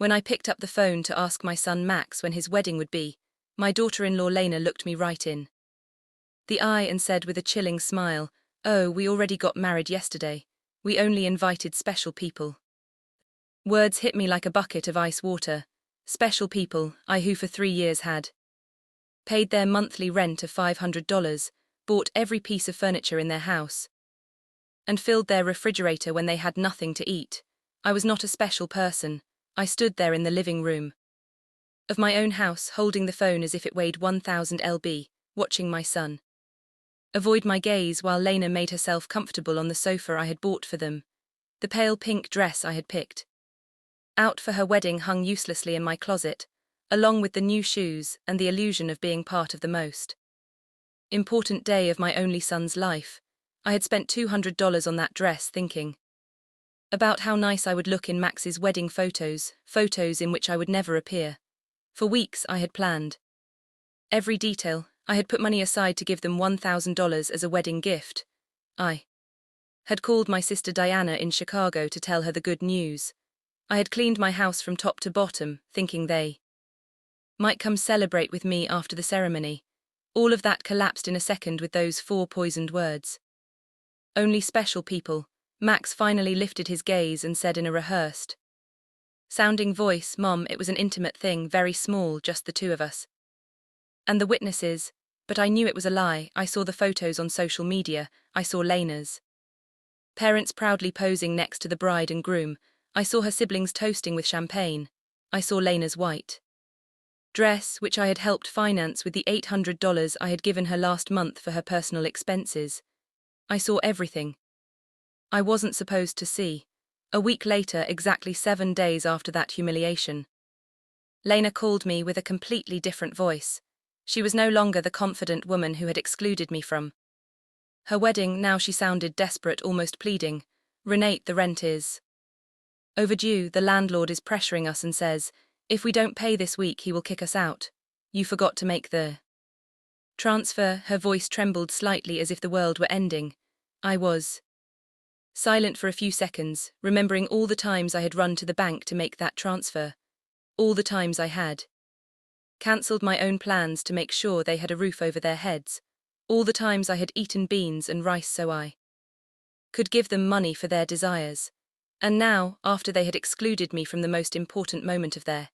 When I picked up the phone to ask my son Max when his wedding would be, my daughter-in-law Lena looked me right in the eye and said with a chilling smile, "Oh, we already got married yesterday. We only invited special people." Words hit me like a bucket of ice water. Special people, I who for 3 years had paid their monthly rent of $500, bought every piece of furniture in their house, and filled their refrigerator when they had nothing to eat. I was not a special person. I stood there in the living room of my own house, holding the phone as if it weighed 1,000 lb, watching my son avoid my gaze while Lena made herself comfortable on the sofa I had bought for them. The pale pink dress I had picked out for her wedding hung uselessly in my closet, along with the new shoes and the illusion of being part of the most important day of my only son's life. I had spent $200 on that dress, thinking about how nice I would look in Max's wedding photos in which I would never appear. For weeks I had planned every detail. I had put money aside to give them $1,000 as a wedding gift. I had called my sister Diana in Chicago to tell her the good news. I had cleaned my house from top to bottom, thinking they might come celebrate with me after the ceremony. All of that collapsed in a second with those 4 poisoned words. Only special people. Max finally lifted his gaze and said in a rehearsed sounding voice, "Mom, it was an intimate thing, very small, just the 2 of us. And the witnesses." But I knew it was a lie. I saw the photos on social media. I saw Lena's parents proudly posing next to the bride and groom. I saw her siblings toasting with champagne. I saw Lena's white dress, which I had helped finance with the $800 I had given her last month for her personal expenses. I saw everything I wasn't supposed to see. A week later, exactly 7 days after that humiliation, Lena called me with a completely different voice. She was no longer the confident woman who had excluded me from her wedding. Now she sounded desperate, almost pleading. "Renate, the rent is overdue. The landlord is pressuring us and says, if we don't pay this week, he will kick us out. You forgot to make the transfer." Her voice trembled slightly as if the world were ending. I was silent for a few seconds, remembering all the times I had run to the bank to make that transfer. All the times I had cancelled my own plans to make sure they had a roof over their heads. All the times I had eaten beans and rice so I could give them money for their desires. And now, after they had excluded me from the most important moment of their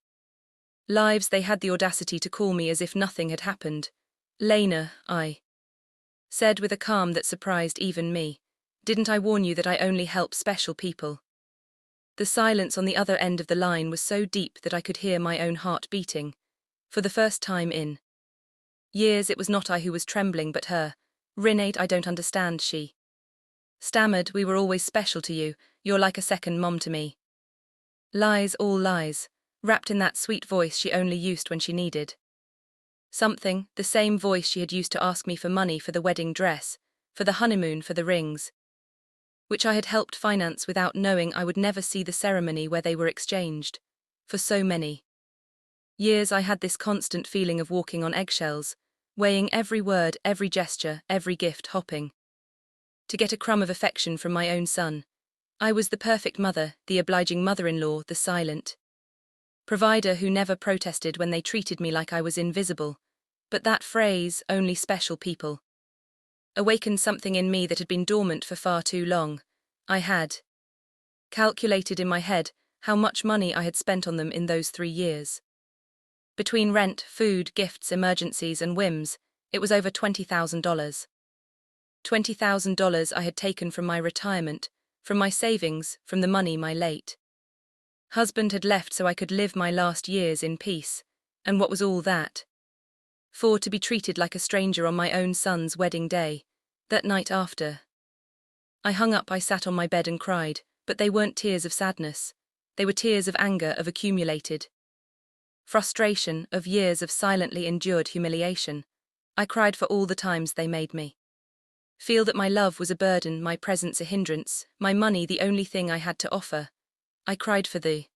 lives, they had the audacity to call me as if nothing had happened. "Lena," I said with a calm that surprised even me, "didn't I warn you that I only help special people?" The silence on the other end of the line was so deep that I could hear my own heart beating. For the first time in years, it was not I who was trembling but her. "Renate, I don't understand," she stammered. "We were always special to you. You're like a second mom to me." Lies, all lies, wrapped in that sweet voice she only used when she needed something, the same voice she had used to ask me for money for the wedding dress, for the honeymoon, for the rings, which I had helped finance without knowing I would never see the ceremony where they were exchanged. For so many years I had this constant feeling of walking on eggshells, weighing every word, every gesture, every gift, hopping to get a crumb of affection from my own son. I was the perfect mother, the obliging mother-in-law, the silent provider who never protested when they treated me like I was invisible. But that phrase, "only special people," awakened something in me that had been dormant for far too long. I had calculated in my head how much money I had spent on them in those 3 years. Between rent, food, gifts, emergencies, and whims, it was over $20,000. $20,000 I had taken from my retirement, from my savings, from the money my late husband had left so I could live my last years in peace. And what was all that for? To be treated like a stranger on my own son's wedding day. That night after I hung up, I sat on my bed and cried, but they weren't tears of sadness. They were tears of anger, of accumulated frustration, of years of silently endured humiliation. I cried for all the times they made me feel that my love was a burden, my presence a hindrance, my money the only thing I had to offer. I cried for the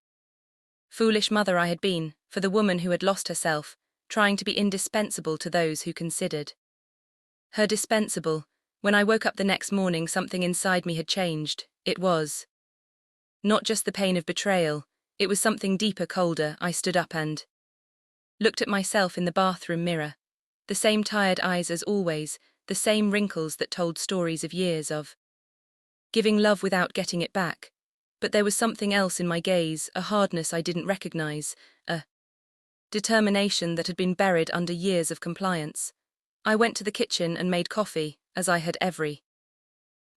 foolish mother I had been, for the woman who had lost herself, trying to be indispensable to those who considered her dispensable. When I woke up the next morning, something inside me had changed. It was not just the pain of betrayal, It was something deeper, colder. I stood up and looked at myself in the bathroom mirror. The same tired eyes as always, the same wrinkles that told stories of years of giving love without getting it back. But there was something else in my gaze, a hardness I didn't recognize, a determination that had been buried under years of compliance. I went to the kitchen and made coffee, as I had every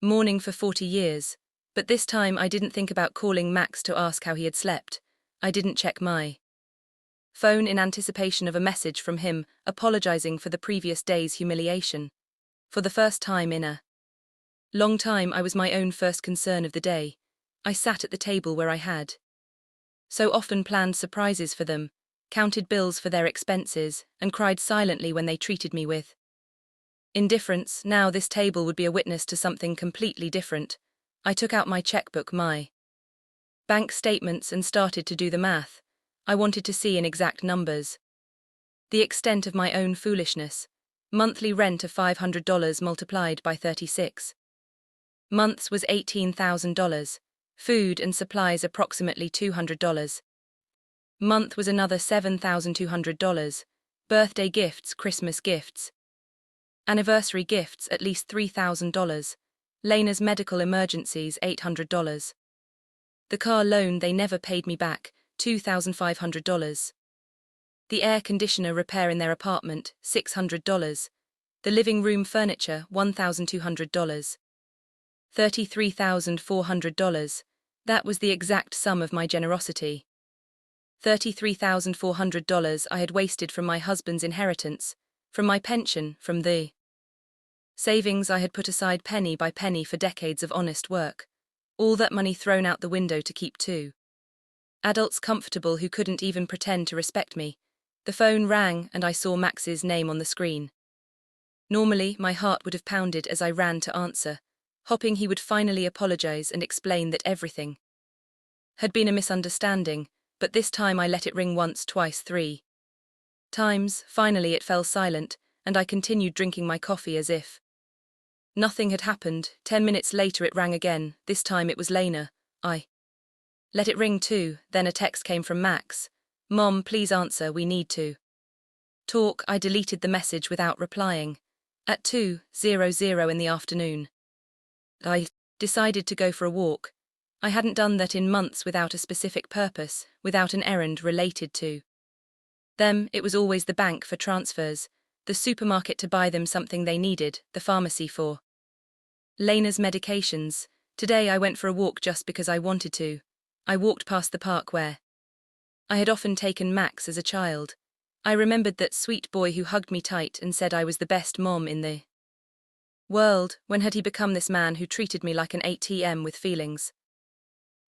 morning for 40 years. But this time I didn't think about calling Max to ask how he had slept. I didn't check my phone in anticipation of a message from him apologizing for the previous day's humiliation. For the first time in a long time, I was my own first concern of the day. I sat at the table where I had so often planned surprises for them, counted bills for their expenses, and cried silently when they treated me with indifference. Now this table would be a witness to something completely different. I took out my checkbook, my bank statements, and started to do the math. I wanted to see in exact numbers the extent of my own foolishness. Monthly rent of $500 multiplied by 36 months was $18,000. Food and supplies approximately $200. Month was another $7,200. Birthday gifts, Christmas gifts, anniversary gifts at least $3,000. Lena's medical emergencies $800. The car loan they never paid me back, $2,500. The air conditioner repair in their apartment, $600. The living room furniture, $1,200. $33,400. That was the exact sum of my generosity. $33,400 I had wasted from my husband's inheritance, from my pension, from the savings I had put aside penny by penny for decades of honest work. All that money thrown out the window to keep two adults comfortable who couldn't even pretend to respect me. The phone rang and I saw Max's name on the screen. Normally, my heart would have pounded as I ran to answer, hoping he would finally apologize and explain that everything had been a misunderstanding, but this time I let it ring once, twice, 3 times. Finally it fell silent, and I continued drinking my coffee as if nothing had happened. 10 minutes later it rang again. This time it was Lena. I let it ring too, then a text came from Max. "Mom, please answer, we need to talk." I deleted the message without replying. At 2:00 in the afternoon, I decided to go for a walk. I hadn't done that in months without a specific purpose, without an errand related to them. It was always the bank for transfers, the supermarket to buy them something they needed, the pharmacy for Lena's medications. Today I went for a walk just because I wanted to. I walked past the park where I had often taken Max as a child. I remembered that sweet boy who hugged me tight and said I was the best mom in the world. When had he become this man who treated me like an ATM with feelings?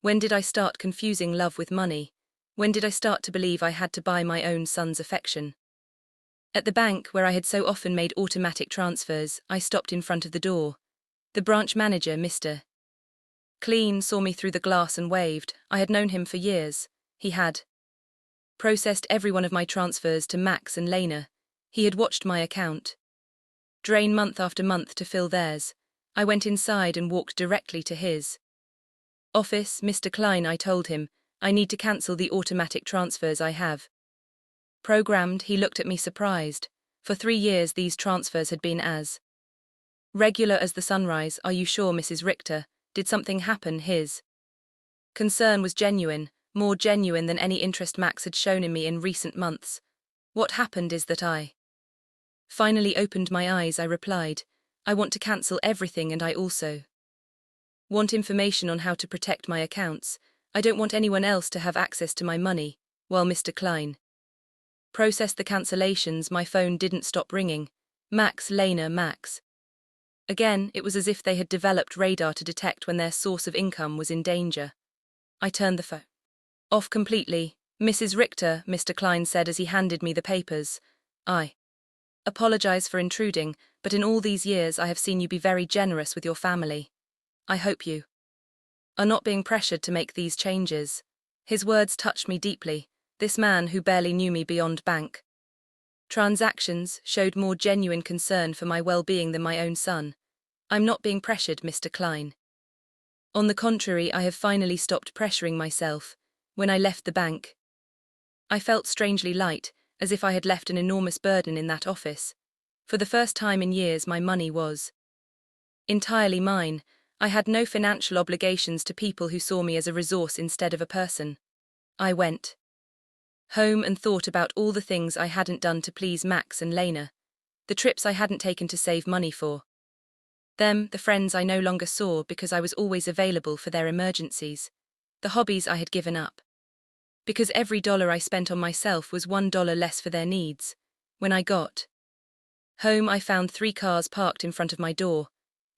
When did I start confusing love with money? When did I start to believe I had to buy my own son's affection? At the bank, where I had so often made automatic transfers, I stopped in front of the door. The branch manager, Mr. Clean, saw me through the glass and waved. I had known him for years. He had processed every one of my transfers to Max and Lena. He had watched my account drain month after month to fill theirs. I went inside and walked directly to his office. "Mr. Klein," I told him, "I need to cancel the automatic transfers I have programmed." He looked at me surprised. For 3 years these transfers had been as regular as the sunrise. "Are you sure, Mrs. Richter? Did something happen?" His concern was genuine, more genuine than any interest Max had shown in me in recent months. "What happened is that I finally opened my eyes," I replied. "I want to cancel everything, and I also want information on how to protect my accounts. I don't want anyone else to have access to my money." While Mr. Klein processed the cancellations, my phone didn't stop ringing. Max, Lena, Max. Again, it was as if they had developed radar to detect when their source of income was in danger. I turned the phone off completely. "Mrs. Richter," Mr. Klein said as he handed me the papers. "I apologize for intruding, but in all these years I have seen you be very generous with your family. I hope you are not being pressured to make these changes." His words touched me deeply. This man, who barely knew me beyond bank transactions, showed more genuine concern for my well-being than my own son. "I'm not being pressured, Mr. Klein. On the contrary, I have finally stopped pressuring myself. When I left the bank, I felt strangely light, as if I had left an enormous burden in that office. For the first time in years, my money was entirely mine. I had no financial obligations to people who saw me as a resource instead of a person. I went home and thought about all the things I hadn't done to please Max and Lena, the trips I hadn't taken to save money for them, the friends I no longer saw because I was always available for their emergencies, the hobbies I had given up, because every dollar I spent on myself was $1 less for their needs. When I got home, I found 3 cars parked in front of my door,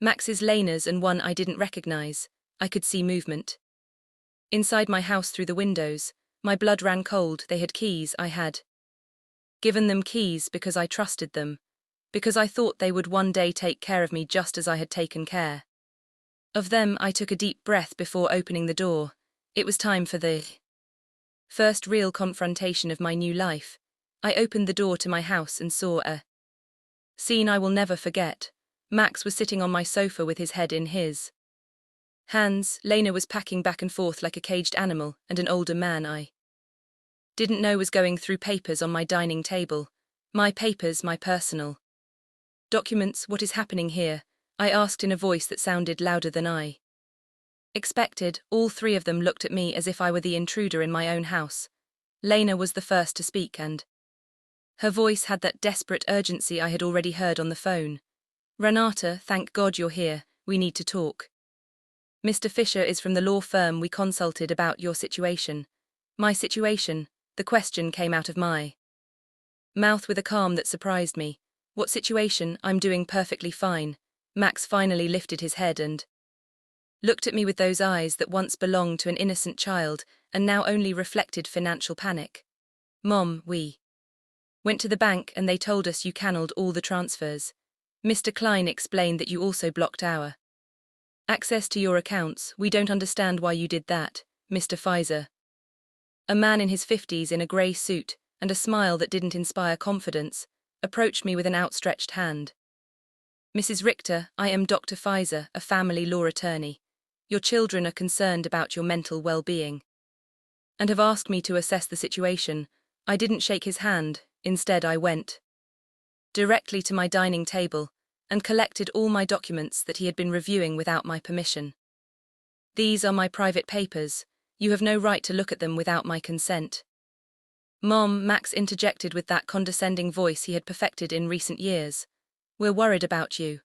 Max's, Lena's, and one I didn't recognize. I could see movement inside my house through the windows. My blood ran cold. They had keys. I had given them keys because I trusted them, because I thought they would one day take care of me just as I had taken care of them. I took a deep breath before opening the door. It was time for the first real confrontation of my new life. I opened the door to my house and saw a scene I will never forget. Max was sitting on my sofa with his head in his hands. Lena was packing back and forth like a caged animal, and an older man I didn't know was going through papers on my dining table. My papers, my personal documents. What is happening here? I asked in a voice that sounded louder than I expected. All 3 of them looked at me as if I were the intruder in my own house. Lena was the first to speak, and her voice had that desperate urgency I had already heard on the phone. Renata, thank God you're here. We need to talk. Mr. Fisher is from the law firm we consulted about your situation. My situation? The question came out of my mouth with a calm that surprised me. What situation? I'm doing perfectly fine. Max finally lifted his head and looked at me with those eyes that once belonged to an innocent child and now only reflected financial panic. Mom, we went to the bank and they told us you canceled all the transfers. Mr. Klein explained that you also blocked our access to your accounts. We don't understand why you did that, Mr. Pfizer. A man in his 50s in a grey suit and a smile that didn't inspire confidence approached me with an outstretched hand. Mrs. Richter, I am Dr. Pfizer, a family law attorney. Your children are concerned about your mental well-being and have asked me to assess the situation. I didn't shake his hand. Instead, I went directly to my dining table and collected all my documents that he had been reviewing without my permission. These are my private papers. You have no right to look at them without my consent. Mom, Max interjected with that condescending voice he had perfected in recent years. We're worried about you.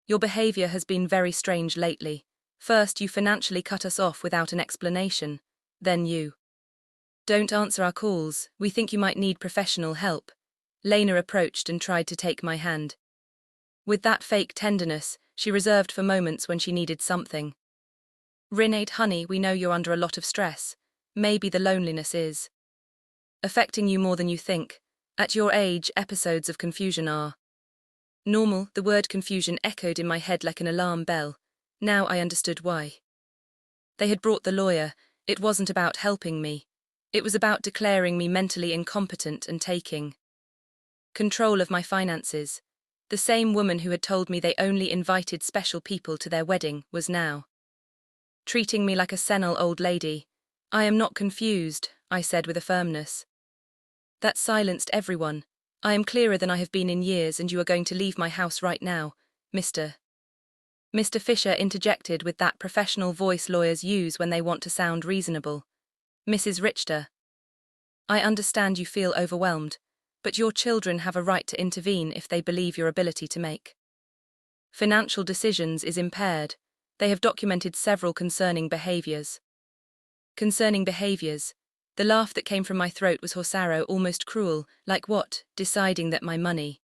Your behavior has been very strange lately. First, you financially cut us off without an explanation. Then you don't answer our calls. We think you might need professional help. Lena approached and tried to take my hand with that fake tenderness she reserved for moments when she needed something. Renate, honey, we know you're under a lot of stress. Maybe the loneliness is affecting you more than you think. At your age, episodes of confusion are normal. The word confusion echoed in my head like an alarm bell. Now I understood why they had brought the lawyer. It wasn't about helping me. It was about declaring me mentally incompetent and taking control of my finances. The same woman who had told me they only invited special people to their wedding was now treating me like a senile old lady. I am not confused, I said with a firmness that silenced everyone. I am clearer than I have been in years, and you are going to leave my house right now, Mr. Fisher interjected with that professional voice lawyers use when they want to sound reasonable. Mrs. Richter, I understand you feel overwhelmed, but your children have a right to intervene if they believe your ability to make financial decisions is impaired. They have documented several concerning behaviors. Concerning behaviors? The laugh that came from my throat was horsaro, almost cruel. Like what? Deciding that my money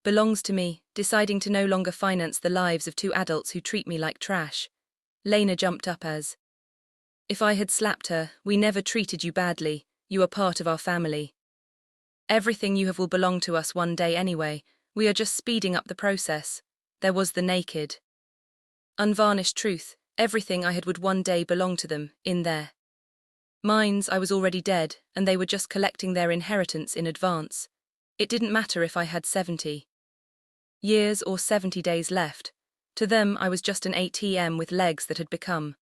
belongs to me, deciding to no longer finance the lives of 2 adults who treat me like trash. Lena jumped up as if I had slapped her. We never treated you badly. You are part of our family. Everything you have will belong to us one day anyway. We are just speeding up the process. There was the naked, unvarnished truth. Everything I had would one day belong to them. In their minds, I was already dead, and they were just collecting their inheritance in advance. It didn't matter if I had 70 years or 70 days left. To them, I was just an ATM with legs that had become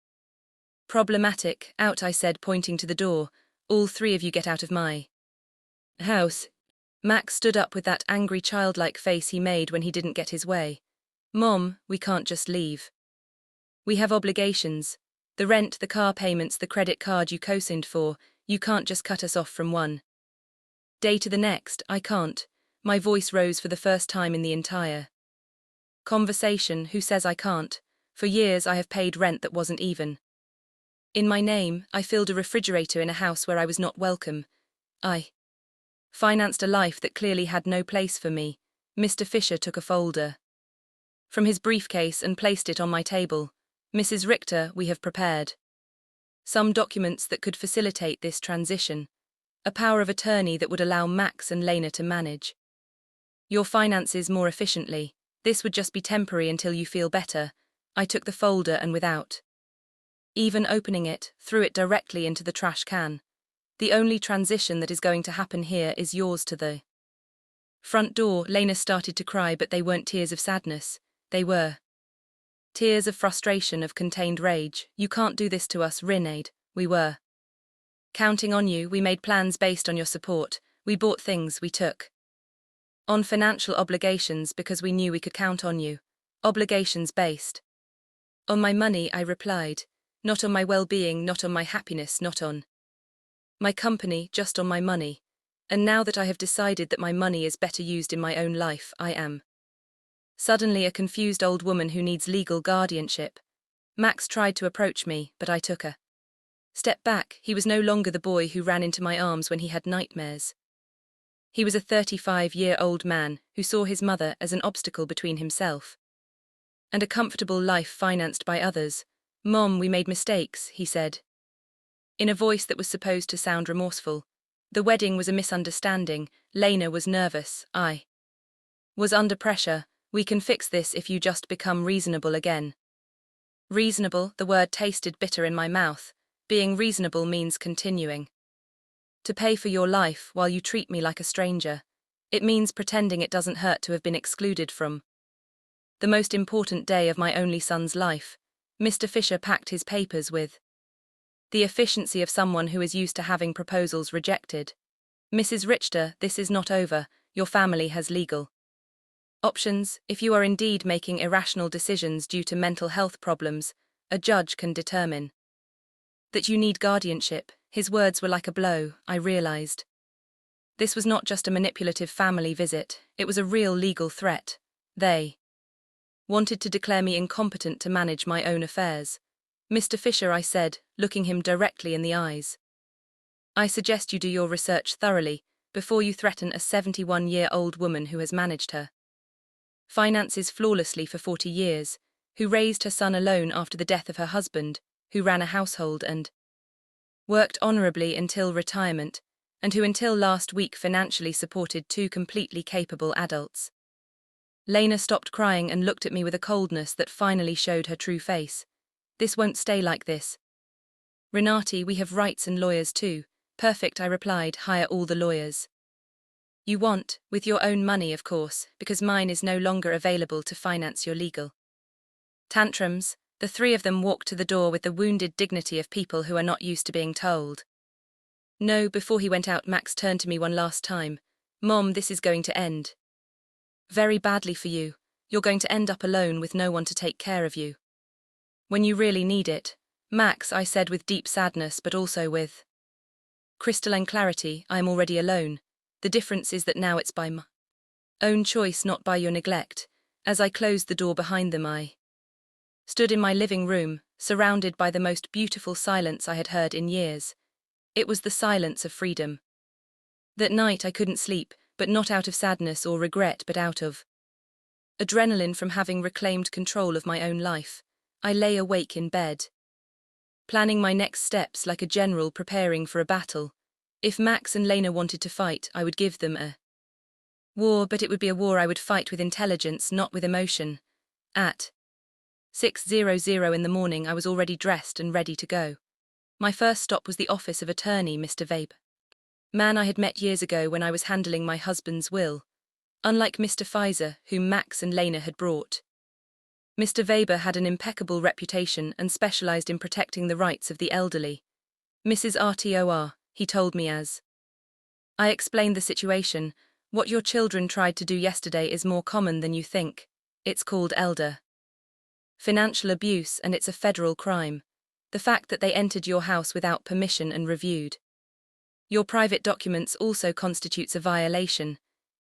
Problematic, out, I said, pointing to the door. All three of you get out of my house. Max stood up with that angry childlike face he made when he didn't get his way. Mom, we can't just leave. We have obligations. The rent, the car payments, the credit card you co-signed for, you can't just cut us off from one day to the next. I can't. My voice rose for the first time in the entire conversation. Who says I can't? For years I have paid rent that wasn't even in my name. I filled a refrigerator in a house where I was not welcome. I financed a life that clearly had no place for me. Mr. Fisher took a folder from his briefcase and placed it on my table. Mrs. Richter, we have prepared some documents that could facilitate this transition. A power of attorney that would allow Max and Lena to manage your finances more efficiently. This would just be temporary until you feel better. I took the folder and without even opening it, threw it directly into the trash can. The only transition that is going to happen here is yours to the front door. Lena started to cry, but they weren't tears of sadness. They were tears of frustration, of contained rage. You can't do this to us, Rinade. We were counting on you. We made plans based on your support. We bought things, we took on financial obligations because we knew we could count on you. Obligations based on my money, I replied. Not on my well-being, not on my happiness, not on my company, just on my money. And now that I have decided that my money is better used in my own life, I am suddenly a confused old woman who needs legal guardianship. Max tried to approach me, but I took a step back. He was no longer the boy who ran into my arms when he had nightmares. He was a 35-year-old man who saw his mother as an obstacle between himself and a comfortable life financed by others. Mom, we made mistakes, he said, in a voice that was supposed to sound remorseful. The wedding was a misunderstanding. Lena was nervous. I was under pressure. We can fix this if you just become reasonable again. Reasonable, the word tasted bitter in my mouth. Being reasonable means continuing to pay for your life while you treat me like a stranger. It means pretending it doesn't hurt to have been excluded from the most important day of my only son's life. Mr. Fisher packed his papers with the efficiency of someone who is used to having proposals rejected. Mrs. Richter, this is not over. Your family has legal options. If you are indeed making irrational decisions due to mental health problems, a judge can determine that you need guardianship. His words were like a blow, I realized. This was not just a manipulative family visit, it was a real legal threat. They wanted to declare me incompetent to manage my own affairs. Mr. Fisher, I said, looking him directly in the eyes, I suggest you do your research thoroughly before you threaten a 71-year-old woman who has managed her finances flawlessly for 40 years, who raised her son alone after the death of her husband, who ran a household and worked honorably until retirement, and who until last week financially supported two completely capable adults. Lena stopped crying and looked at me with a coldness that finally showed her true face. This won't stay like this. Renati, we have rights and lawyers too. Perfect, I replied, hire all the lawyers you want, with your own money of course, because mine is no longer available to finance your legal tantrums. The three of them walked to the door with the wounded dignity of people who are not used to being told no. Before he went out, Max turned to me one last time. Mom, this is going to end very badly for you. You're going to end up alone with no one to take care of you when you really need it. Max, I said with deep sadness but also with crystalline clarity, I am already alone. The difference is that now it's by my own choice, not by your neglect. As I closed the door behind them, I stood in my living room, surrounded by the most beautiful silence I had heard in years. It was the silence of freedom. That night I couldn't sleep, but not out of sadness or regret, but out of adrenaline from having reclaimed control of my own life. I lay awake in bed, planning my next steps like a general preparing for a battle. If Max and Lena wanted to fight, I would give them a war, but it would be a war I would fight with intelligence, not with emotion. At 6:00 in the morning, I was already dressed and ready to go. My first stop was the office of attorney Mr. Vabe, man I had met years ago when I was handling my husband's will. Unlike Mr. Pfizer, whom Max and Lena had brought Mr. Weber had an impeccable reputation and specialized in protecting the rights of the elderly. Mrs. RTOR, he told me as I explained the situation. What your children tried to do yesterday is more common than you think. It's called elder financial abuse and it's a federal crime. The fact that they entered your house without permission and reviewed your private documents also constitutes a violation.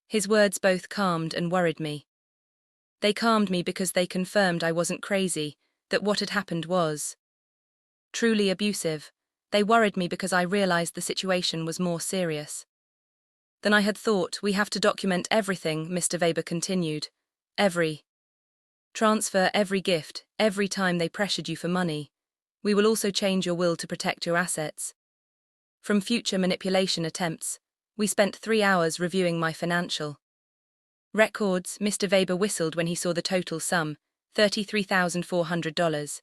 His words both calmed and worried me. They calmed me because they confirmed I wasn't crazy, that what had happened was truly abusive. They worried me because I realized the situation was more serious than I had thought. We have to document everything, Mr. Weber continued. Every transfer, every gift, every time they pressured you for money. We will also change your will to protect your assets from future manipulation attempts. We spent 3 hours reviewing my financial records. Mr. Weber whistled when he saw the total sum, $33,400.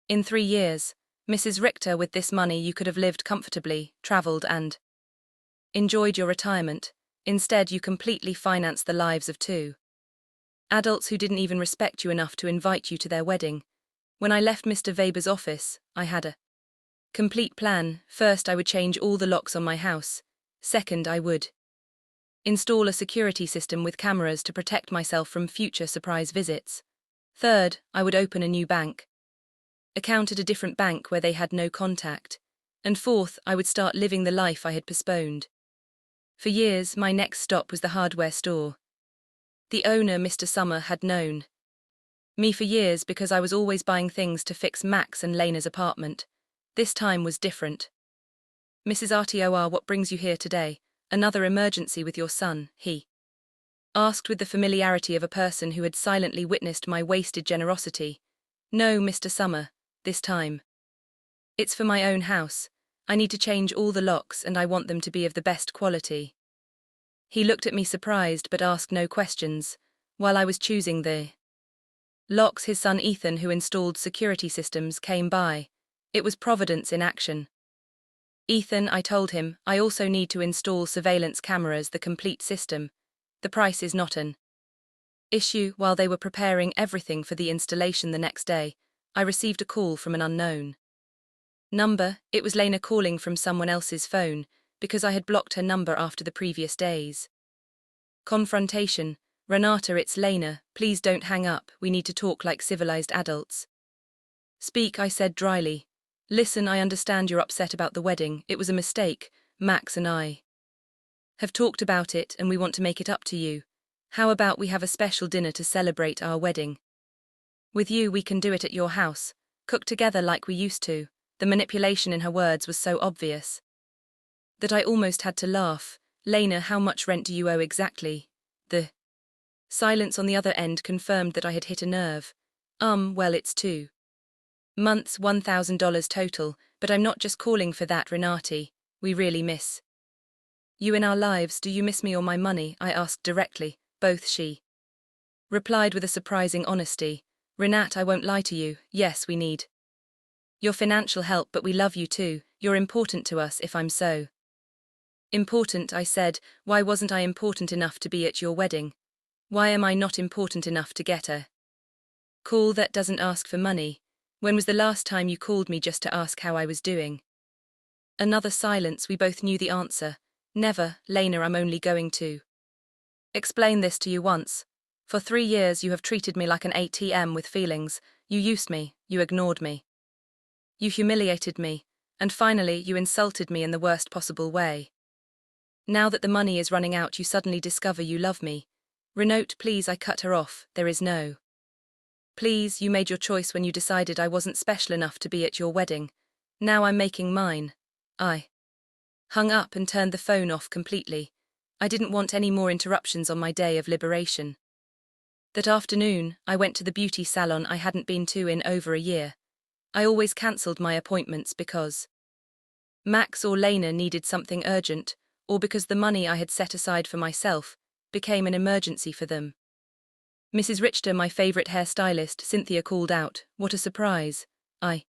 In 3 years, Mrs. Richter, with this money you could have lived comfortably, traveled and enjoyed your retirement. Instead, you completely financed the lives of 2 adults who didn't even respect you enough to invite you to their wedding. When I left Mr. Weber's office, I had a complete plan. First, I would change all the locks on my house. Second, I would install a security system with cameras to protect myself from future surprise visits. Third, I would open a new bank account at a different bank where they had no contact. And fourth, I would start living the life I had postponed. For years, my next stop was the hardware store. The owner, Mr. Summer, had known me for years because I was always buying things to fix Max and Lena's apartment. This time was different. Mrs. RTOR, what brings you here today? Another emergency with your son, he asked with the familiarity of a person who had silently witnessed my wasted generosity. No, Mr. Summer, this time it's for my own house. I need to change all the locks and I want them to be of the best quality. He looked at me surprised but asked no questions. While I was choosing the locks, his son Ethan, who installed security systems, came by. It was Providence in action. Ethan, I told him, I also need to install surveillance cameras, the complete system. The price is not an issue. While they were preparing everything for the installation the next day, I received a call from an unknown number. It was Lena calling from someone else's phone, because I had blocked her number after the previous day's confrontation. Renata, it's Lena, please don't hang up, we need to talk like civilized adults. Speak, I said dryly. Listen, I understand you're upset about the wedding. It was a mistake. Max and I have talked about it and we want to make it up to you. How about we have a special dinner to celebrate our wedding? With you, we can do it at your house, cook together like we used to. The manipulation in her words was so obvious that I almost had to laugh. Lena, how much rent do you owe exactly? The silence on the other end confirmed that I had hit a nerve. Well, it's 2 months, $1,000 total, but I'm not just calling for that, Renati. We really miss you in our lives. Do you miss me or my money? I asked directly. Both, she replied with a surprising honesty. Renat, I won't lie to you. Yes, we need your financial help, but we love you too. You're important to us. If I'm so important, I said, why wasn't I important enough to be at your wedding? Why am I not important enough to get a call that doesn't ask for money? When was the last time you called me just to ask how I was doing? Another silence. We both knew the answer. Never, Lena. I'm only going to explain this to you once. For 3 years you have treated me like an ATM with feelings. You used me, you ignored me. You humiliated me, and finally you insulted me in the worst possible way. Now that the money is running out, you suddenly discover you love me. Renault, please, I cut her off. There is no please. You made your choice when you decided I wasn't special enough to be at your wedding. Now I'm making mine. I hung up and turned the phone off completely. I didn't want any more interruptions on my day of liberation. That afternoon, I went to the beauty salon I hadn't been to in over a year. I always cancelled my appointments because Max or Lena needed something urgent, or because the money I had set aside for myself became an emergency for them. Mrs. Richter, my favorite hairstylist, Cynthia, called out. What a surprise. I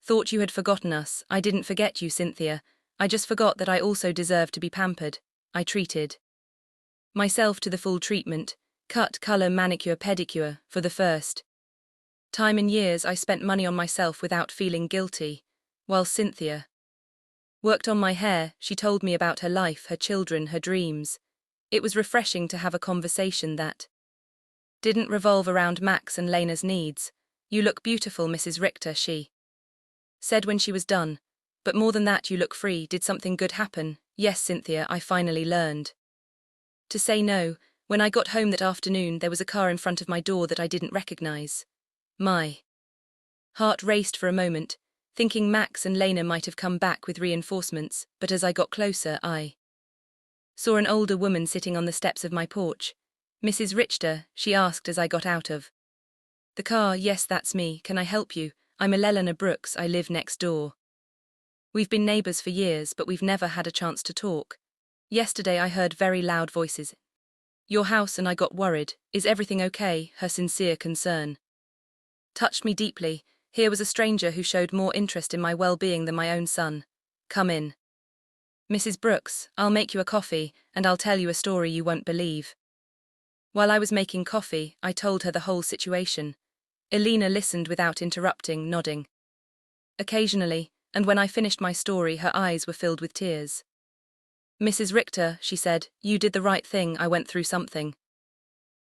thought you had forgotten us. I didn't forget you, Cynthia. I just forgot that I also deserve to be pampered. I treated myself to the full treatment, cut, color, manicure, pedicure, for the first Time and years I spent money on myself without feeling guilty, while Cynthia worked on my hair. She told me about her life, her children, her dreams. It was refreshing to have a conversation that didn't revolve around Max and Lena's needs. You look beautiful, Mrs. Richter, she said when she was done. But more than that, you look free. Did something good happen? Yes, Cynthia, I finally learned to say no. When I got home that afternoon, there was a car in front of my door that I didn't recognize. My heart raced for a moment, thinking Max and Lena might have come back with reinforcements, but as I got closer, I saw an older woman sitting on the steps of my porch. Mrs. Richter, she asked as I got out of the car. Yes, that's me. Can I help you? I'm Elena Brooks. I live next door. We've been neighbors for years, but we've never had a chance to talk. Yesterday I heard very loud voices in your house and I got worried. Is everything okay? Her sincere concern touched me deeply. Here was a stranger who showed more interest in my well-being than my own son. Come in. Mrs. Brooks, I'll make you a coffee, and I'll tell you a story you won't believe. While I was making coffee, I told her the whole situation. Elena listened without interrupting, nodding occasionally, and when I finished my story, her eyes were filled with tears. Mrs. Richter, she said, you did the right thing. I went through something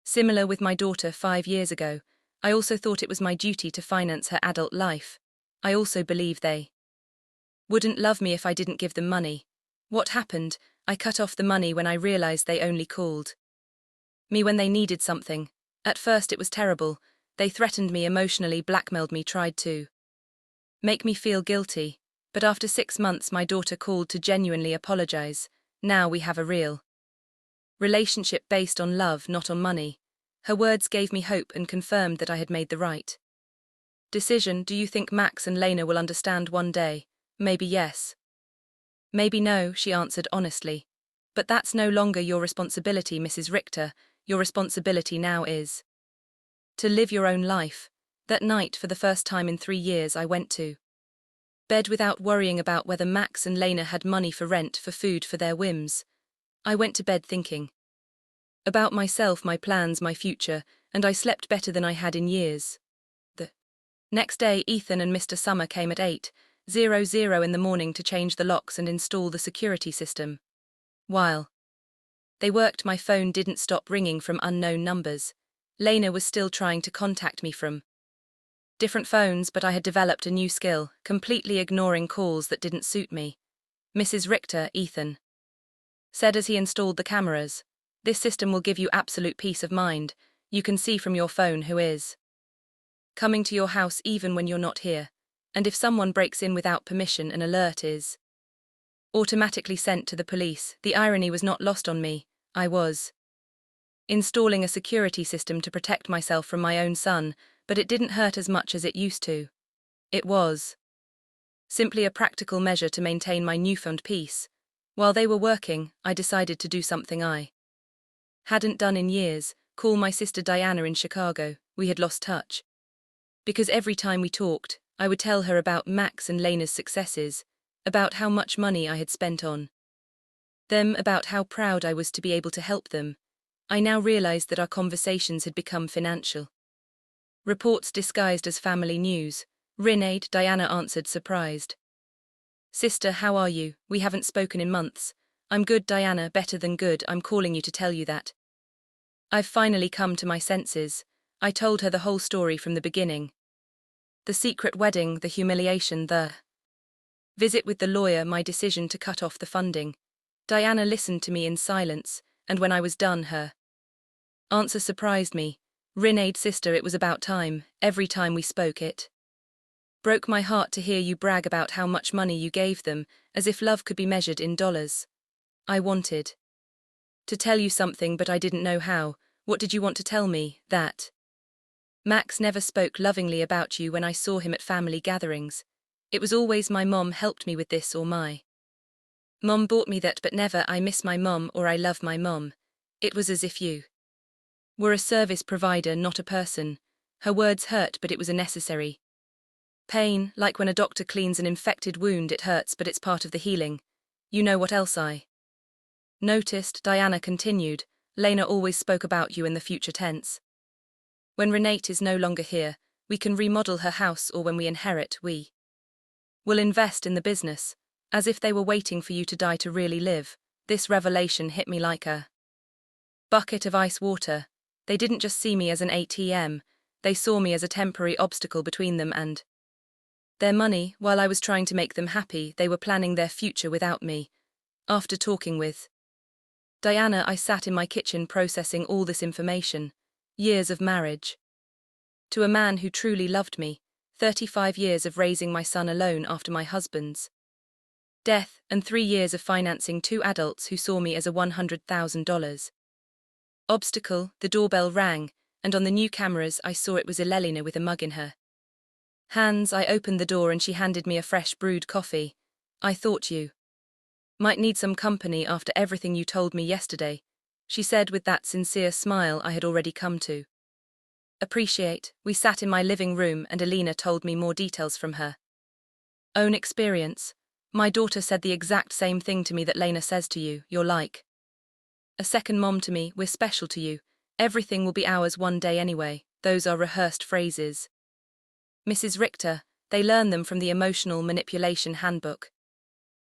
similar with my daughter 5 years ago. I also thought it was my duty to finance her adult life. I also believe they wouldn't love me if I didn't give them money. What happened? I cut off the money when I realized they only called me when they needed something. At first it was terrible. They threatened me, emotionally blackmailed me, tried to make me feel guilty. But after 6 months my daughter called to genuinely apologize. Now we have a real relationship based on love, not on money. Her words gave me hope and confirmed that I had made the right decision. Do you think Max and Lena will understand one day? Maybe yes. Maybe no, she answered honestly. But that's no longer your responsibility, Mrs. Richter. Your responsibility now is to live your own life. That night, for the first time in 3 years, I went to bed without worrying about whether Max and Lena had money for rent, for food, for their whims. I went to bed thinking about myself, my plans, my future, and I slept better than I had in years. The next day, Ethan and Mr. Summer came at 8:00 in the morning to change the locks and install the security system. While they worked, my phone didn't stop ringing from unknown numbers. Lena was still trying to contact me from different phones, but I had developed a new skill, completely ignoring calls that didn't suit me. Mrs. Richter, Ethan said as he installed the cameras, this system will give you absolute peace of mind. You can see from your phone who is coming to your house even when you're not here. And if someone breaks in without permission, an alert is automatically sent to the police. The irony was not lost on me. I was installing a security system to protect myself from my own son, but it didn't hurt as much as it used to. It was simply a practical measure to maintain my newfound peace. While they were working, I decided to do something I hadn't done in years, call my sister Diana in Chicago. We had lost touch. Because every time we talked, I would tell her about Max and Lena's successes, about how much money I had spent on them, about how proud I was to be able to help them. I now realized that our conversations had become financial reports disguised as family news. Rinade, Diana answered, surprised. Sister, how are you? We haven't spoken in months. I'm good, Diana, better than good. I'm calling you to tell you that I've finally come to my senses. I told her the whole story from the beginning. The secret wedding, the humiliation, the visit with the lawyer, my decision to cut off the funding. Diana listened to me in silence, and when I was done, her answer surprised me. Rinade, sister, it was about time. Every time we spoke, it broke my heart to hear you brag about how much money you gave them, as if love could be measured in dollars. I wanted to tell you something, but I didn't know how. What did you want to tell me? That Max never spoke lovingly about you when I saw him at family gatherings. It was always my mom helped me with this, or my mom bought me that, but never I miss my mom or I love my mom. It was as if you were a service provider, not a person. Her words hurt, but it was a necessary pain, like when a doctor cleans an infected wound. It hurts, but it's part of the healing. You know what else I noticed? Diana continued. Lena always spoke about you in the future tense. When Renate is no longer here, We can remodel her house, or when we inherit, we will invest in the business. As if they were waiting for you to die to really live. This revelation hit me like a bucket of ice water. They didn't just see me as an ATM, they saw me as a temporary obstacle between them and their money. While I was trying to make them happy, they were planning their future without me. After talking with Diana, I sat in my kitchen processing all this information. Years of marriage to a man who truly loved me, 35 years of raising my son alone after my husband's death, and 3 years of financing 2 adults who saw me as a $100,000 obstacle. The doorbell rang, and on the new cameras I saw it was Elelina with a mug in her hands. I opened the door and she handed me a fresh brewed coffee. I thought you might need some company after everything you told me yesterday, she said with that sincere smile I had already come to appreciate. We sat in my living room and Alina told me more details from her own experience. My daughter said the exact same thing to me that Lena says to you. You're like a second mom to me. We're special to you. Everything will be ours one day anyway. Those are rehearsed phrases, Mrs. Richter. They learn them from the Emotional Manipulation Handbook.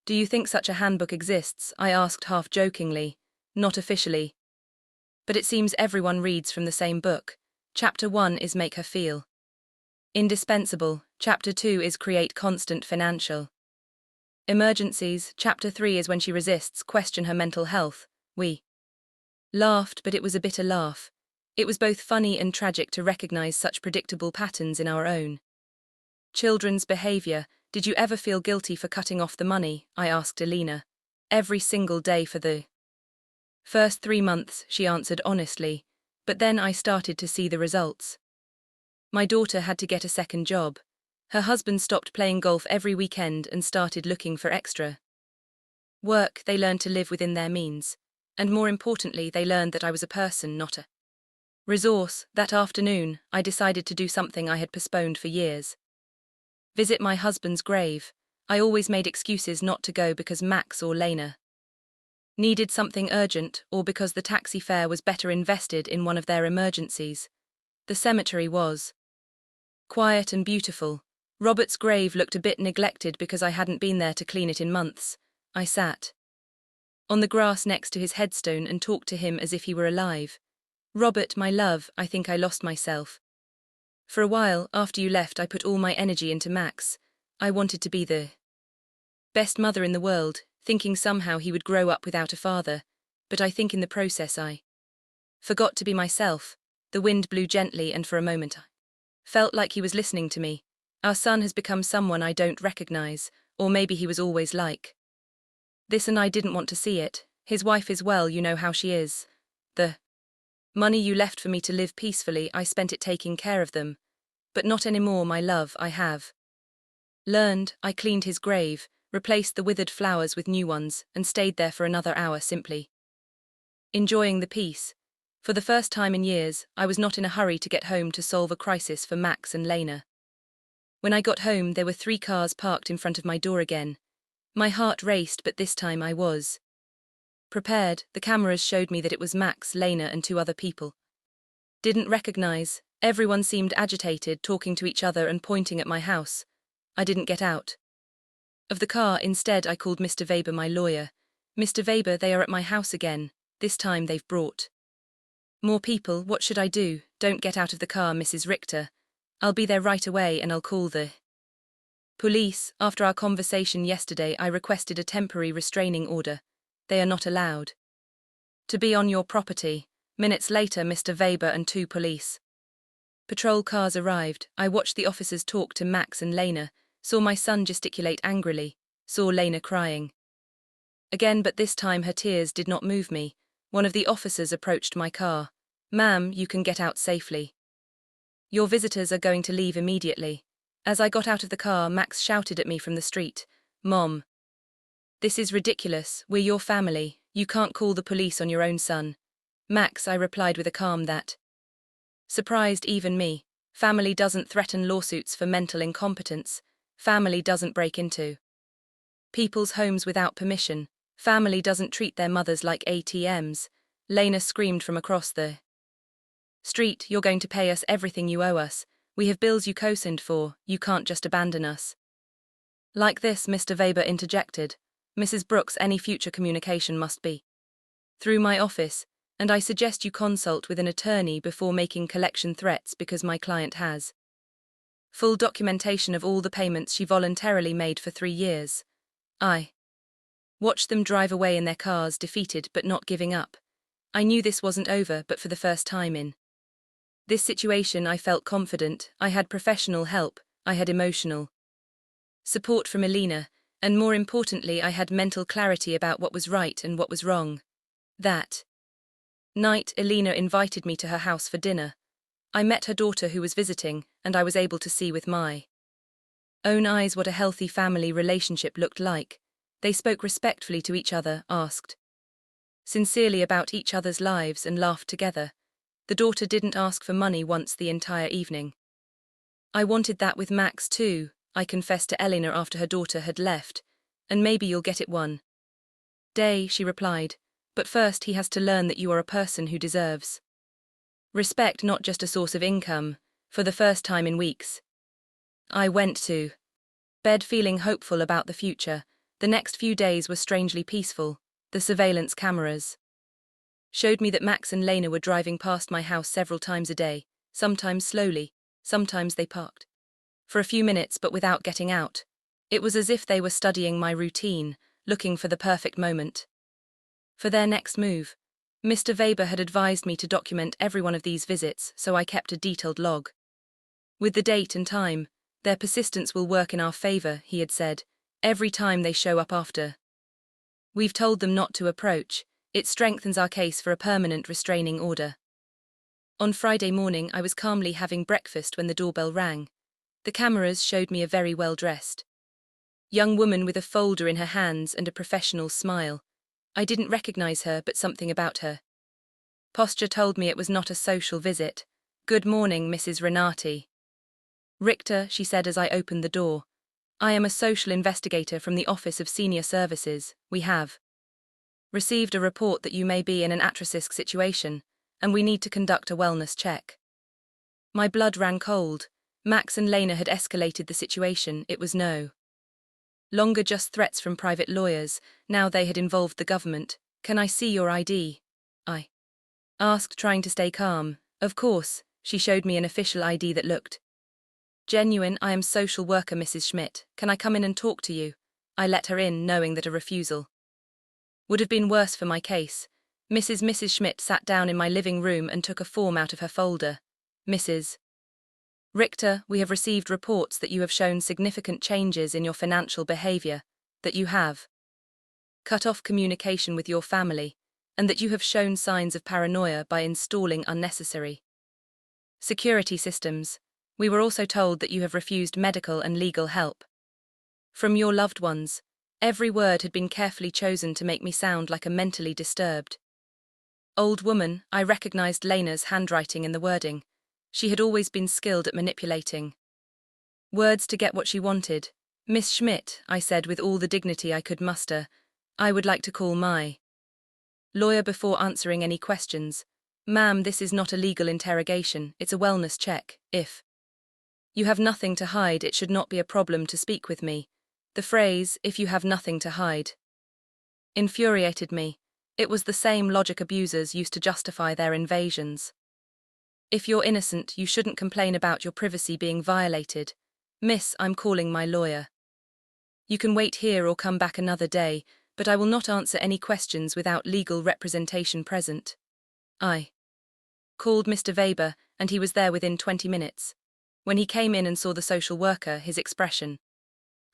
Do you think such a handbook exists? I asked half jokingly. Not officially. But it seems everyone reads from the same book. Chapter 1 is make her feel indispensable. Chapter 2 is create constant financial emergencies. Chapter 3 is when she resists, question her mental health. We laughed, but it was a bitter laugh. It was both funny and tragic to recognize such predictable patterns in our own children's behavior. Did you ever feel guilty for cutting off the money? I asked Alina. Every single day for the first 3 months, she answered honestly, but then I started to see the results. My daughter had to get a second job. Her husband stopped playing golf every weekend and started looking for extra work. They learned to live within their means. And more importantly, they learned that I was a person, not a resource. That afternoon, I decided to do something I had postponed for years. Visit my husband's grave. I always made excuses not to go because Max or Lena needed something urgent, or because the taxi fare was better invested in one of their emergencies. The cemetery was quiet and beautiful. Robert's grave looked a bit neglected because I hadn't been there to clean it in months. I sat on the grass next to his headstone and talked to him as if he were alive. Robert, my love, I think I lost myself. For a while, after you left, I put all my energy into Max. I wanted to be the best mother in the world, thinking somehow he would grow up without a father, but I think in the process I forgot to be myself. The wind blew gently and for a moment I felt like he was listening to me. Our son has become someone I don't recognize, or maybe he was always like this and I didn't want to see it. His wife is well, you know how she is. The money you left for me to live peacefully, I spent it taking care of them. But not anymore, my love. I have learned. I cleaned his grave, replaced the withered flowers with new ones, and stayed there for another hour simply enjoying the peace. For the first time in years, I was not in a hurry to get home to solve a crisis for Max and Lena. When I got home, there were 3 cars parked in front of my door again. My heart raced, but this time I was prepared. The cameras showed me that it was Max, Lena, and 2 other people. Didn't recognize. Everyone seemed agitated, talking to each other and pointing at my house. I didn't get out of the car. Instead, I called Mr. Weber, my lawyer. Mr. Weber, they are at my house again. This time they've brought more people. What should I do? Don't get out of the car, Mrs. Richter. I'll be there right away and I'll call the police. After our conversation yesterday, I requested a temporary restraining order. They are not allowed to be on your property. Minutes later, Mr. Weber and 2 police patrol cars arrived. I watched the officers talk to Max and Lena, saw my son gesticulate angrily, saw Lena crying again, but this time her tears did not move me. One of the officers approached my car. Ma'am, you can get out safely. Your visitors are going to leave immediately. As I got out of the car, Max shouted at me from the street. Mom, this is ridiculous. We're your family. You can't call the police on your own son. Max, I replied with a calm that surprised even me. Family doesn't threaten lawsuits for mental incompetence. Family doesn't break into people's homes without permission. Family doesn't treat their mothers like ATMs. Lena screamed from across the street. You're going to pay us everything you owe us. We have bills you co-signed for, you can't just abandon us. Like this, Mr. Weber interjected. Mrs. Brooks, any future communication must be through my office, and I suggest you consult with an attorney before making collection threats because my client has full documentation of all the payments she voluntarily made for 3 years. I watched them drive away in their cars, defeated but not giving up. I knew this wasn't over, but for the first time in this situation I felt confident. I had professional help, I had emotional support from Elena, and more importantly I had mental clarity about what was right and what was wrong. That night Elena invited me to her house for dinner. I met her daughter who was visiting, and I was able to see with my own eyes what a healthy family relationship looked like. They spoke respectfully to each other, asked sincerely about each other's lives, and laughed together. The daughter didn't ask for money once the entire evening. I wanted that with Max too, I confessed to Elena after her daughter had left. And maybe you'll get it one day, she replied. But first he has to learn that you are a person who deserves respect, not just a source of income. For the first time in weeks, I went to bed feeling hopeful about the future. The next few days were strangely peaceful. The surveillance cameras showed me that Max and Lena were driving past my house several times a day, sometimes slowly, sometimes they parked for a few minutes but without getting out. It was as if they were studying my routine, looking for the perfect moment for their next move. Mr. Weber had advised me to document every one of these visits, so I kept a detailed log with the date and time. Their persistence will work in our favor, he had said. Every time they show up after we've told them not to approach, it strengthens our case for a permanent restraining order. On Friday morning I was calmly having breakfast when the doorbell rang. The cameras showed me a very well-dressed young woman with a folder in her hands and a professional smile. I didn't recognize her, but something about her posture told me it was not a social visit. Good morning, Mrs. Renati. Richter, she said as I opened the door. I am a social investigator from the Office of Senior Services. We have received a report that you may be in an at-risk situation, and we need to conduct a wellness check. My blood ran cold. Max and Lena had escalated the situation. It was no longer just threats from private lawyers, now they had involved the government. Can I see your ID? I asked, trying to stay calm. Of course, she showed me an official ID that looked genuine. I am social worker Mrs. Schmidt. Can I come in and talk to you? I let her in, knowing that a refusal would have been worse for my case. Mrs. Schmidt sat down in my living room and took a form out of her folder. Mrs. Richter, we have received reports that you have shown significant changes in your financial behavior, that you have cut off communication with your family, and that you have shown signs of paranoia by installing unnecessary security systems. We were also told that you have refused medical and legal help from your loved ones. Every word had been carefully chosen to make me sound like a mentally disturbed old woman. I recognized Lena's handwriting in the wording. She had always been skilled at manipulating words to get what she wanted. Miss Schmidt, I said with all the dignity I could muster, I would like to call my lawyer before answering any questions. Ma'am, this is not a legal interrogation, it's a wellness check. If you have nothing to hide, it should not be a problem to speak with me. The phrase, if you have nothing to hide, infuriated me. It was the same logic abusers used to justify their invasions. If you're innocent, you shouldn't complain about your privacy being violated. Miss, I'm calling my lawyer. You can wait here or come back another day, but I will not answer any questions without legal representation present. I called Mr. Weber, and he was there within 20 minutes. When he came in and saw the social worker, his expression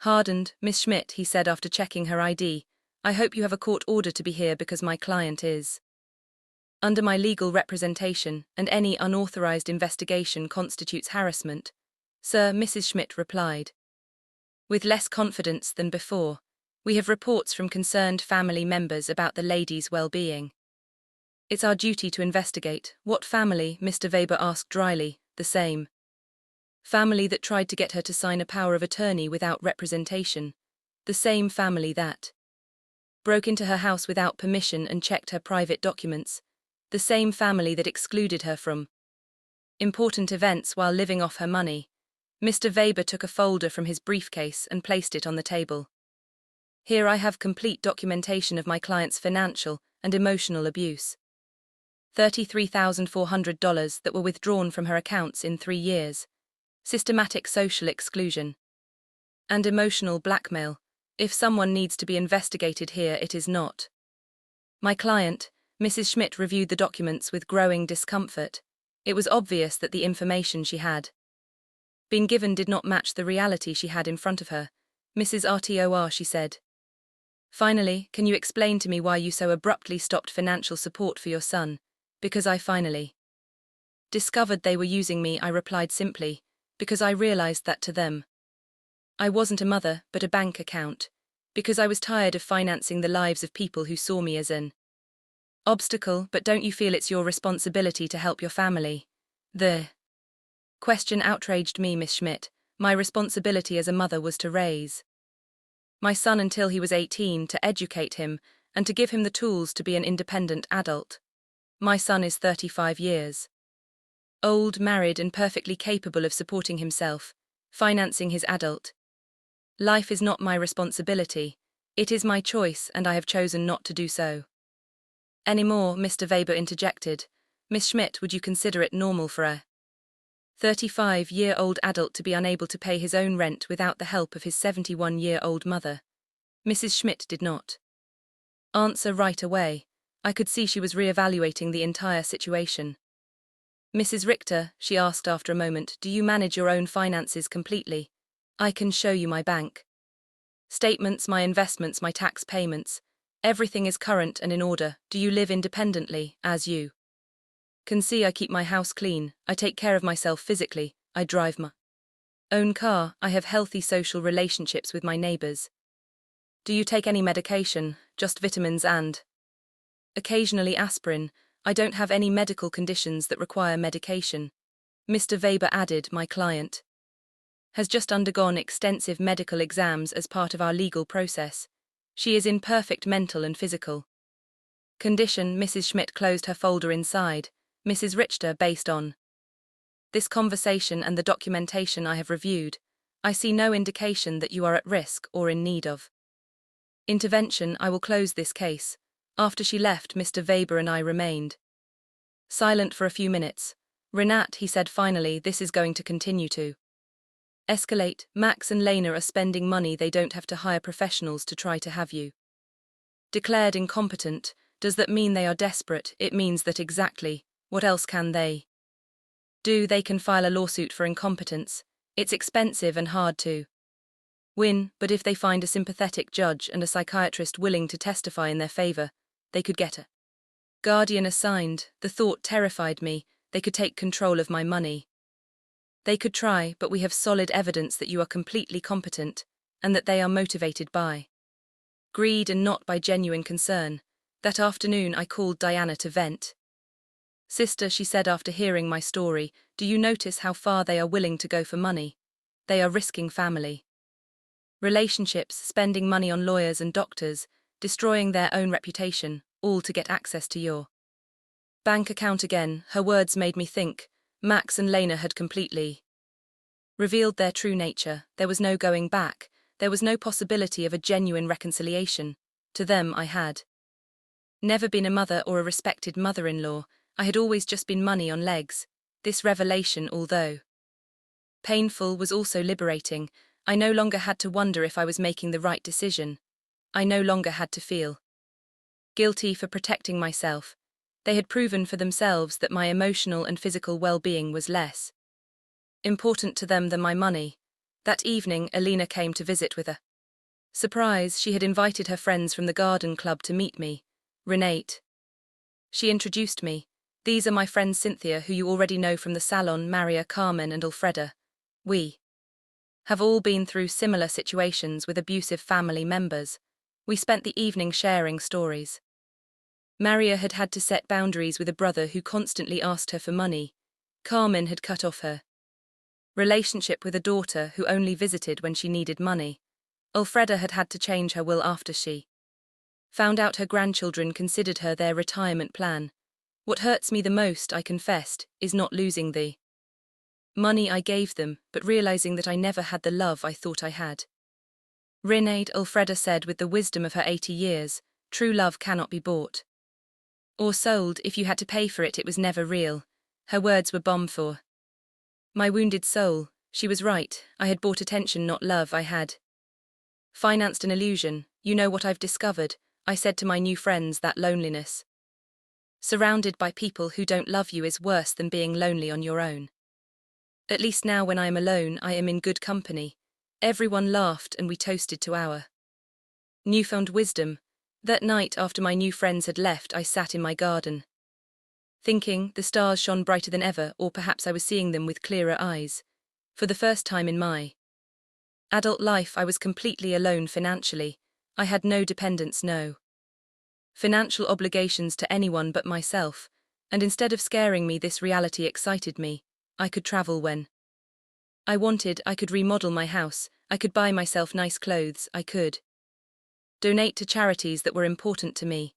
hardened. Miss Schmidt, he said after checking her ID, I hope you have a court order to be here because my client is under my legal representation, and any unauthorized investigation constitutes harassment. Sir, Mrs. Schmidt replied, with less confidence than before. We have reports from concerned family members about the lady's well-being. It's our duty to investigate. What family? Mr. Weber asked dryly. The same family that tried to get her to sign a power of attorney without representation. The same family that broke into her house without permission and checked her private documents. The same family that excluded her from Important events while living off her money. Mr. Weber took a folder from his briefcase and placed it on the table. Here I have complete documentation of my client's financial and emotional abuse. $33,400 that were withdrawn from her accounts in 3 years. Systematic social exclusion. And emotional blackmail. If someone needs to be investigated here, it is not. My client, Mrs. Schmidt, reviewed the documents with growing discomfort. It was obvious that the information she had been given did not match the reality she had in front of her. Mrs. RTOR, she said. Finally, can you explain to me why you so abruptly stopped financial support for your son? Because I finally discovered they were using me, I replied simply, because I realized that to them I wasn't a mother, but a bank account, because I was tired of financing the lives of people who saw me as an obstacle. But don't you feel it's your responsibility to help your family? The question outraged me, Miss Schmidt. My responsibility as a mother was to raise my son until he was 18, to educate him, and to give him the tools to be an independent adult. My son is 35 years old, married, and perfectly capable of supporting himself, financing his adult life. Is not my responsibility. It is my choice, and I have chosen not to do so anymore, Mr. Weber interjected. Miss Schmidt, would you consider it normal for a 35-year-old adult to be unable to pay his own rent without the help of his 71-year-old mother? Mrs. Schmidt did not answer right away. I could see she was re-evaluating the entire situation. Mrs. Richter, she asked after a moment, do you manage your own finances completely? I can show you my bank statements, my investments, my tax payments. Everything is current and in order. Do you live independently? As you can see, I keep my house clean, I take care of myself physically, I drive my own car, I have healthy social relationships with my neighbors. Do you take any medication? Just vitamins and occasionally aspirin. I don't have any medical conditions that require medication. Mr. Weber added, my client has just undergone extensive medical exams as part of our legal process. She is in perfect mental and physical condition. Mrs. Schmidt closed her folder inside. Mrs. Richter, based on this conversation and the documentation I have reviewed, I see no indication that you are at risk or in need of intervention. I will close this case. After she left, Mr. Weber and I remained silent for a few minutes. Renat, he said finally, this is going to continue to escalate. Max and Lena are spending money they don't have to hire professionals to try to have you declared incompetent. Does that mean they are desperate? It means that exactly. What else can they do? They can file a lawsuit for incompetence. It's expensive and hard to win, but if they find a sympathetic judge and a psychiatrist willing to testify in their favor, they could get a guardian assigned. The thought terrified me. They could take control of my money. They could try, but we have solid evidence that you are completely competent, and that they are motivated by greed and not by genuine concern. That afternoon I called Diana to vent. Sister, she said after hearing my story, do you notice how far they are willing to go for money? They are risking family relationships, spending money on lawyers and doctors, destroying their own reputation, all to get access to your bank account again. Her words made me think. Max and Lena had completely revealed their true nature. There was no going back. There was no possibility of a genuine reconciliation. To them I had never been a mother or a respected mother-in-law. I had always just been money on legs. This revelation, although painful, was also liberating. I no longer had to wonder if I was making the right decision. I no longer had to feel guilty for protecting myself. They had proven for themselves that my emotional and physical well-being was less important to them than my money. That evening, Alina came to visit with a surprise. She had invited her friends from the garden club to meet me. Renate. She introduced me. These are my friends Cynthia, who you already know from the salon, Maria, Carmen, and Alfreda. We have all been through similar situations with abusive family members. We spent the evening sharing stories. Maria had had to set boundaries with a brother who constantly asked her for money. Carmen had cut off her relationship with a daughter who only visited when she needed money. Alfreda had had to change her will after she found out her grandchildren considered her their retirement plan. What hurts me the most, I confessed, is not losing the Money I gave them, but realizing that I never had the love I thought I had. Rinade Alfreda said with the wisdom of her 80 years, true love cannot be bought. Or sold. If you had to pay for it, it was never real. Her words were balm for my wounded soul. She was right, I had bought attention, not love. I had financed an illusion. You know what I've discovered, I said to my new friends, that loneliness surrounded by people who don't love you is worse than being lonely on your own. At least now when I am alone, I am in good company. Everyone laughed and we toasted to our newfound wisdom. That night after my new friends had left, I sat in my garden, thinking. The stars shone brighter than ever, or perhaps I was seeing them with clearer eyes. For the first time in my adult life, I was completely alone financially. I had no dependents, no financial obligations to anyone but myself, and instead of scaring me, this reality excited me. I could travel when I wanted, I could remodel my house, I could buy myself nice clothes, I could donate to charities that were important to me.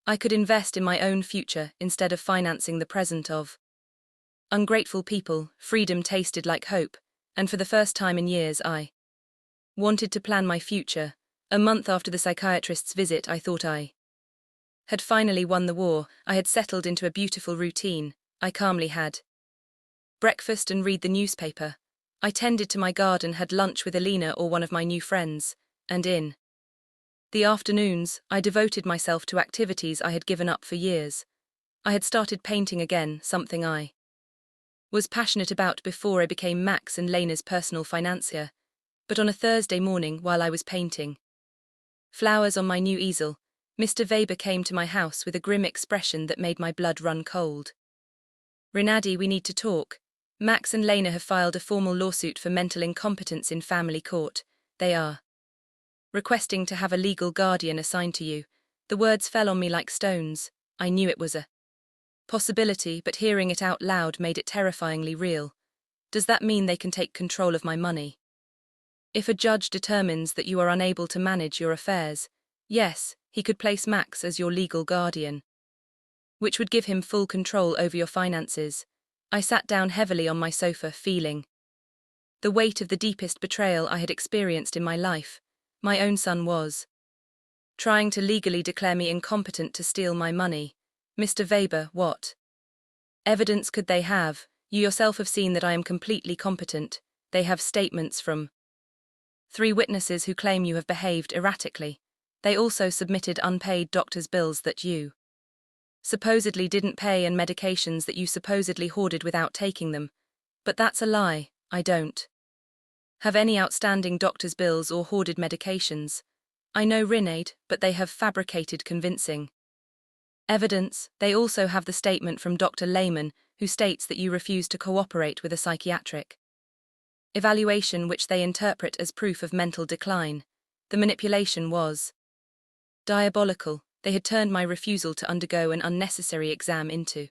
I could invest in my own future instead of financing the present of ungrateful people. Freedom tasted like hope, and for the first time in years I wanted to plan my future. A month after the psychiatrist's visit, I thought I had finally won the war. I had settled into a beautiful routine. I calmly had breakfast and read the newspaper. I tended to my garden, had lunch with Alina or one of my new friends, and in the afternoons, I devoted myself to activities I had given up for years. I had started painting again, something I was passionate about before I became Max and Lena's personal financier. But on a Thursday morning, while I was painting flowers on my new easel, Mr. Weber came to my house with a grim expression that made my blood run cold. Rinaldi, we need to talk. Max and Lena have filed a formal lawsuit for mental incompetence in family court. They are requesting to have a legal guardian assigned to you. The words fell on me like stones. I knew it was a possibility, but hearing it out loud made it terrifyingly real. Does that mean they can take control of my money? If a judge determines that you are unable to manage your affairs, yes, he could place Max as your legal guardian, which would give him full control over your finances. I sat down heavily on my sofa, feeling the weight of the deepest betrayal I had experienced in my life. My own son was trying to legally declare me incompetent to steal my money. Mr. Weber, what evidence could they have? You yourself have seen that I am completely competent. They have statements from 3 witnesses who claim you have behaved erratically. They also submitted unpaid doctor's bills that you supposedly didn't pay and medications that you supposedly hoarded without taking them. But that's a lie. I don't have any outstanding doctor's bills or hoarded medications. I know Rinade, but they have fabricated convincing evidence. They also have the statement from Dr. Lehman, who states that you refused to cooperate with a psychiatric evaluation, which they interpret as proof of mental decline. The manipulation was diabolical. They had turned my refusal to undergo an unnecessary exam into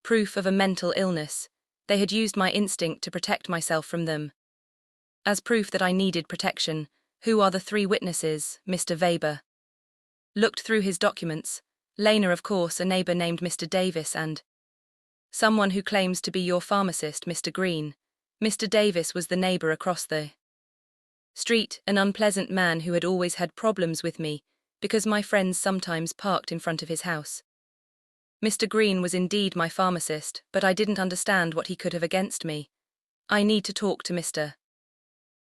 proof of a mental illness. They had used my instinct to protect myself from them as proof that I needed protection. Who are the 3 witnesses? Mr. Weber looked through his documents. Lena, of course, a neighbor named Mr. Davis, and someone who claims to be your pharmacist, Mr. Green. Mr. Davis was the neighbor across the street, an unpleasant man who had always had problems with me because my friends sometimes parked in front of his house. Mr. Green was indeed my pharmacist, but I didn't understand what he could have against me. I need to talk to Mr.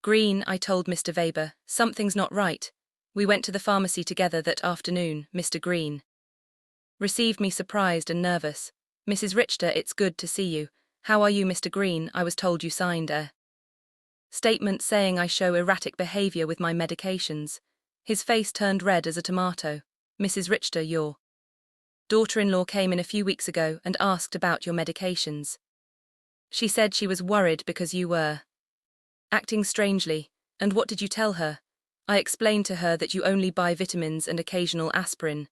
Green, I told Mr. Weber. Something's not right. We went to the pharmacy together that afternoon. Mr. Green received me surprised and nervous. Mrs. Richter, it's good to see you. How are you, Mr. Green? I was told you signed a statement saying I show erratic behavior with my medications. His face turned red as a tomato. Mrs. Richter, your daughter-in-law came in a few weeks ago and asked about your medications. She said she was worried because you were acting strangely. And what did you tell her? I explained to her that you only buy vitamins and occasional aspirin,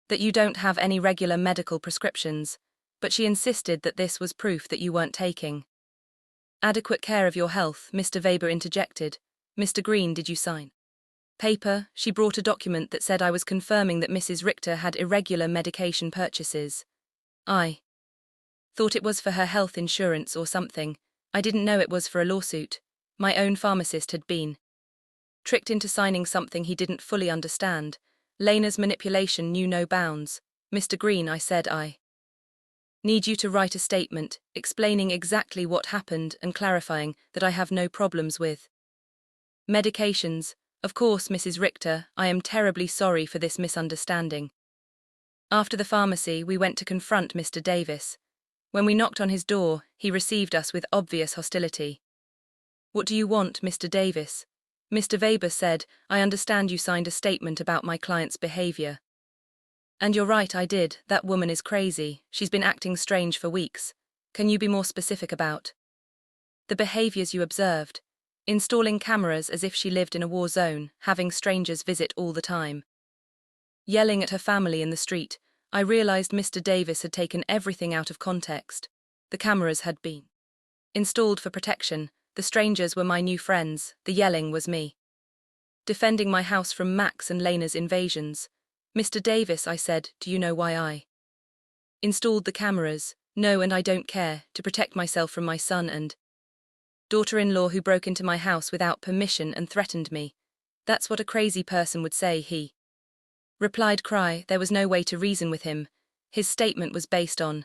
that you don't have any regular medical prescriptions, but she insisted that this was proof that you weren't taking adequate care of your health. Mr. Weber interjected. Mr. Green, did you sign paper? She brought a document that said I was confirming that Mrs. Richter had irregular medication purchases. I Thought it was for her health insurance or something. I didn't know it was for a lawsuit. My own pharmacist had been tricked into signing something he didn't fully understand. Lena's manipulation knew no bounds. Mr. Green, I said, I need you to write a statement, explaining exactly what happened and clarifying that I have no problems with medications. Of course, Mrs. Richter, I am terribly sorry for this misunderstanding. After the pharmacy, we went to confront Mr. Davis. When we knocked on his door, he received us with obvious hostility. What do you want, Mr. Davis? Mr. Weber said, I understand you signed a statement about my client's behavior. And you're right, I did. That woman is crazy. She's been acting strange for weeks. Can you be more specific about the behaviors you observed? Installing cameras as if she lived in a war zone, having strangers visit all the time, yelling at her family in the street. I realized Mr. Davis had taken everything out of context. The cameras had been installed for protection. The strangers were my new friends. The yelling was me defending my house from Max and Lena's invasions. Mr. Davis, I said, do you know why I installed the cameras? No, and I don't care, to protect myself from my son and daughter-in-law who broke into my house without permission and threatened me. That's what a crazy person would say, he replied. Cry. There was no way to reason with him. His statement was based on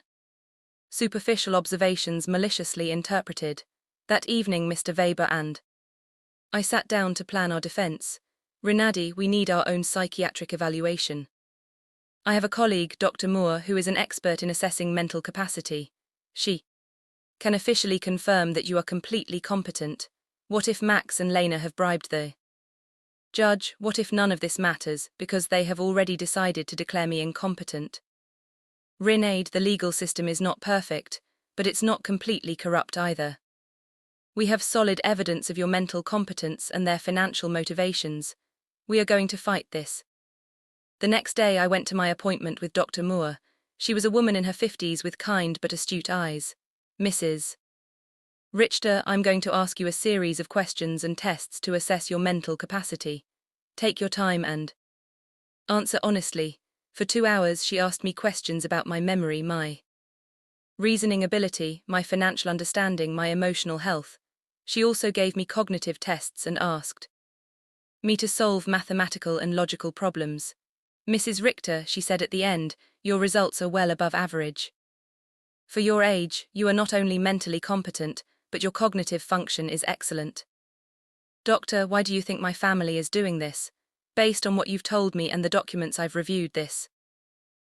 superficial observations maliciously interpreted. That evening Mr. Weber and I sat down to plan our defense. Rinaldi, we need our own psychiatric evaluation. I have a colleague, Dr. Moore, who is an expert in assessing mental capacity. She can officially confirm that you are completely competent. What if Max and Lena have bribed the judge? What if none of this matters, because they have already decided to declare me incompetent? Rinaldi, the legal system is not perfect, but it's not completely corrupt either. We have solid evidence of your mental competence and their financial motivations. We are going to fight this. The next day I went to my appointment with Dr. Moore. She was a woman in her 50s with kind but astute eyes. Mrs. Richter, I'm going to ask you a series of questions and tests to assess your mental capacity. Take your time and answer honestly. For 2 hours she asked me questions about my memory, my reasoning ability, my financial understanding, my emotional health. She also gave me cognitive tests and asked me to solve mathematical and logical problems. Mrs. Richter, she said at the end, your results are well above average. For your age, you are not only mentally competent, but your cognitive function is excellent. Doctor, why do you think my family is doing this? Based on what you've told me and the documents I've reviewed, this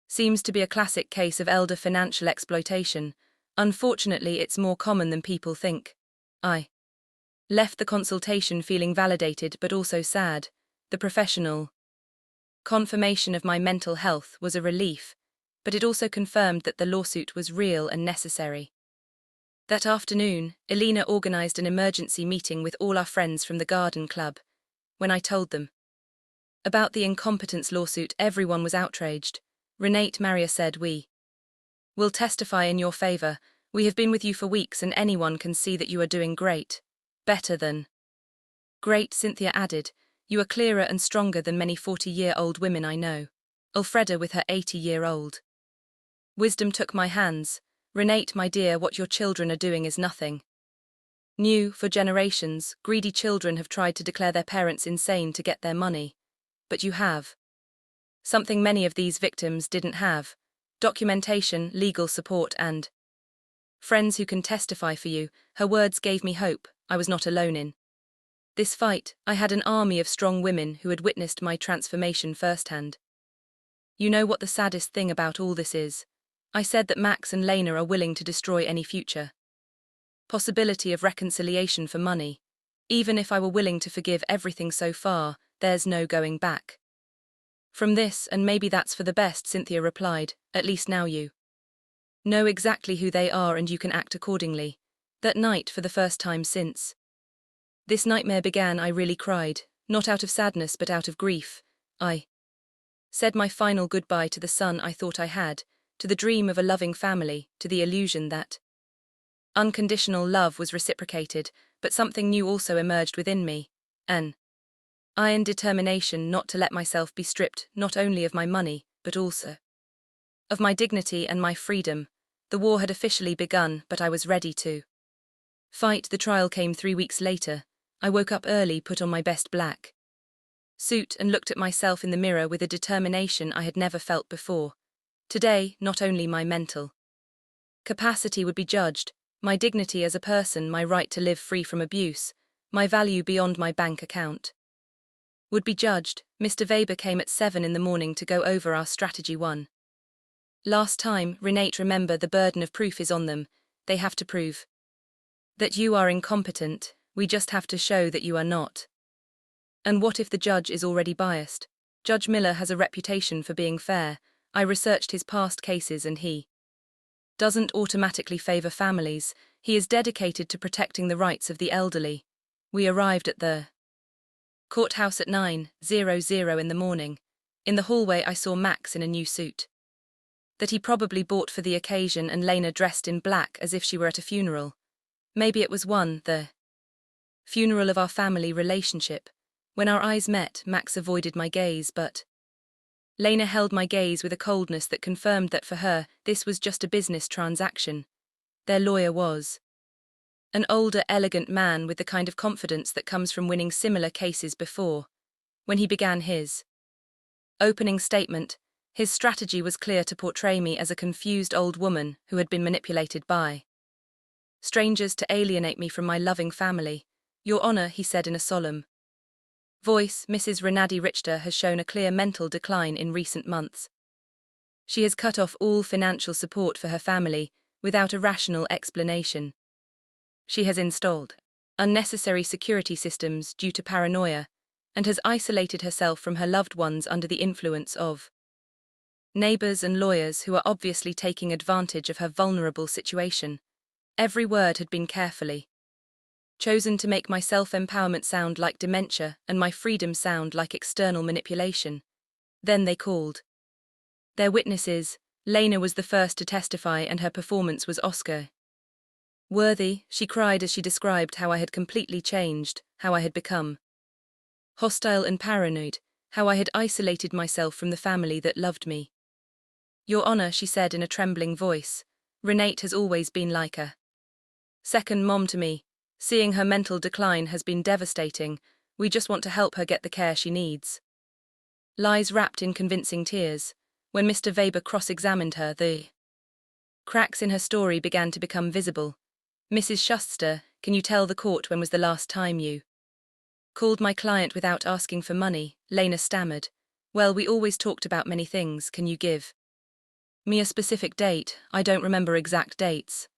seems to be a classic case of elder financial exploitation. Unfortunately, it's more common than people think. I left the consultation feeling validated but also sad. The professional confirmation of my mental health was a relief, but it also confirmed that the lawsuit was real and necessary. That afternoon, Elena organized an emergency meeting with all our friends from the garden club. When I told them about the incompetence lawsuit, everyone was outraged. Renate Maria said, we will testify in your favor. We have been with you for weeks and anyone can see that you are doing great. Better than great, Cynthia added. You are clearer and stronger than many 40-year-old women I know. Elfreda with her 80-year-old wisdom took my hands. Renate, my dear, what your children are doing is nothing new. For generations, greedy children have tried to declare their parents insane to get their money. But you have something many of these victims didn't have: documentation, legal support, and friends who can testify for you. Her words gave me hope. I was not alone in this fight. I had an army of strong women who had witnessed my transformation firsthand. You know what the saddest thing about all this is? I said that Max and Lena are willing to destroy any future possibility of reconciliation for money. Even if I were willing to forgive everything so far, there's no going back from this, and maybe that's for the best, Cynthia replied. At least now you know exactly who they are and you can act accordingly. That night, for the first time since this nightmare began, I really cried, not out of sadness but out of grief. I said my final goodbye to the son I thought I had, to the dream of a loving family, to the illusion that unconditional love was reciprocated. But something new also emerged within me, an iron determination not to let myself be stripped not only of my money, but also of my dignity and my freedom. The The war had officially begun, but I was ready to fight. The trial came 3 weeks later. I woke up early, put on my best black suit, and looked at myself in the mirror with a determination I had never felt before. Today, not only my mental capacity would be judged, my dignity as a person, my right to live free from abuse, my value beyond my bank account would be judged. Mr. Weber came at 7 in the morning to go over our strategy 1. Last time, Renate, remember, the burden of proof is on them. They have to prove that you are incompetent. We just have to show that you are not. And what if the judge is already biased? Judge Miller has a reputation for being fair. I researched his past cases and he doesn't automatically favor families. He is dedicated to protecting the rights of the elderly. We arrived at the courthouse at 9:00 in the morning. In the hallway I saw Max in a new suit that he probably bought for the occasion, and Lena dressed in black as if she were at a funeral. Maybe it was the funeral of our family relationship. When our eyes met, Max avoided my gaze, but Lena held my gaze with a coldness that confirmed that for her, this was just a business transaction. Their lawyer was an older, elegant man with the kind of confidence that comes from winning similar cases before. When he began his opening statement, his strategy was clear: to portray me as a confused old woman who had been manipulated by strangers to alienate me from my loving family. Your Honor, he said in a solemn voice, Mrs. Renate Richter has shown a clear mental decline in recent months. She has cut off all financial support for her family without a rational explanation. She has installed unnecessary security systems due to paranoia and has isolated herself from her loved ones under the influence of neighbors and lawyers who are obviously taking advantage of her vulnerable situation. Every word had been carefully chosen to make my self-empowerment sound like dementia and my freedom sound like external manipulation. Then they called their witnesses. Lena was the first to testify, and her performance was Oscar worthy. She cried as she described how I had completely changed, how I had become hostile and paranoid, how I had isolated myself from the family that loved me. Your Honor, she said in a trembling voice, Renate has always been like a second mom to me. Seeing her mental decline has been devastating. We just want to help her get the care she needs. Lies wrapped in convincing tears. When Mr. Weber cross-examined her, the cracks in her story began to become visible. Mrs. Schuster, can you tell the court when was the last time you called my client without asking for money? Lena stammered. Well, we always talked about many things. Can you give me a specific date? I don't remember exact dates.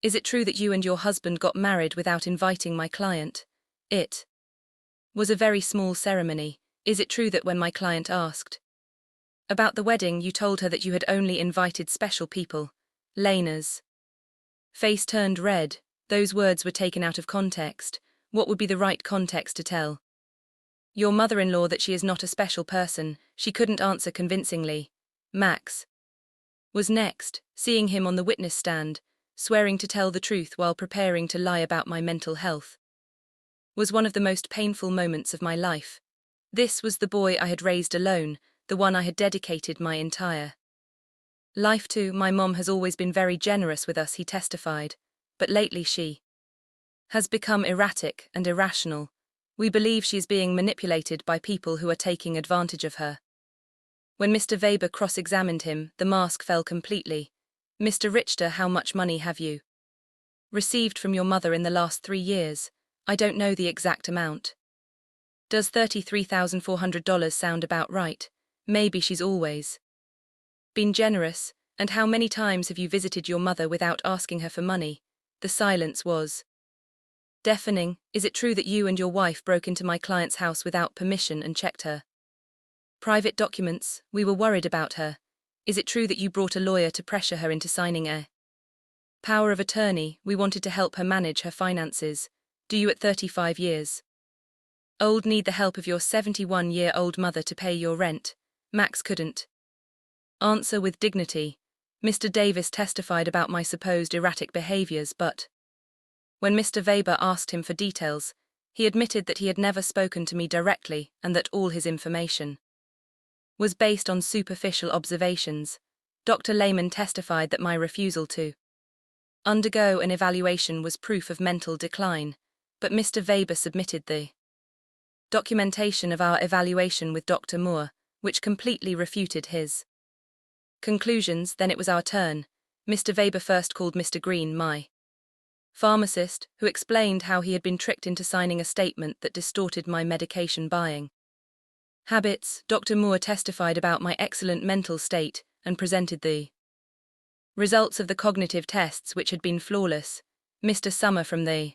Is it true that you and your husband got married without inviting my client? It was a very small ceremony. Is it true that when my client asked about the wedding, you told her that you had only invited special people? Lena's face turned red. Those words were taken out of context. What would be the right context to tell your mother-in-law that she is not a special person? She couldn't answer convincingly. Max was next, seeing him on the witness stand, swearing to tell the truth while preparing to lie about my mental health was one of the most painful moments of my life. This was the boy I had raised alone, the one I had dedicated my entire life to. My mom has always been very generous with us, he testified, but lately she has become erratic and irrational. We believe she is being manipulated by people who are taking advantage of her. When Mr. Weber cross-examined him, the mask fell completely. Mr. Richter, how much money have you received from your mother in the last 3 years? I don't know the exact amount. Does $33,400 sound about right? Maybe she's always been generous. And how many times have you visited your mother without asking her for money? The silence was deafening. Is it true that you and your wife broke into my client's house without permission and checked her private documents? We were worried about her. Is it true that you brought a lawyer to pressure her into signing a power of attorney? We wanted to help her manage her finances. Do you at 35 years old need the help of your 71-year-old mother to pay your rent? Max couldn't answer with dignity. Mr. Davis testified about my supposed erratic behaviors, but when Mr. Weber asked him for details, he admitted that he had never spoken to me directly and that all his information was based on superficial observations. Dr. Lehman testified that my refusal to undergo an evaluation was proof of mental decline, but Mr. Weber submitted the documentation of our evaluation with Dr. Moore, which completely refuted his conclusions. Then it was our turn. Mr. Weber first called Mr. Green, my pharmacist, who explained how he had been tricked into signing a statement that distorted my medication buying habits. Dr. Moore testified about my excellent mental state and presented the results of the cognitive tests, which had been flawless. Mr. Summer from the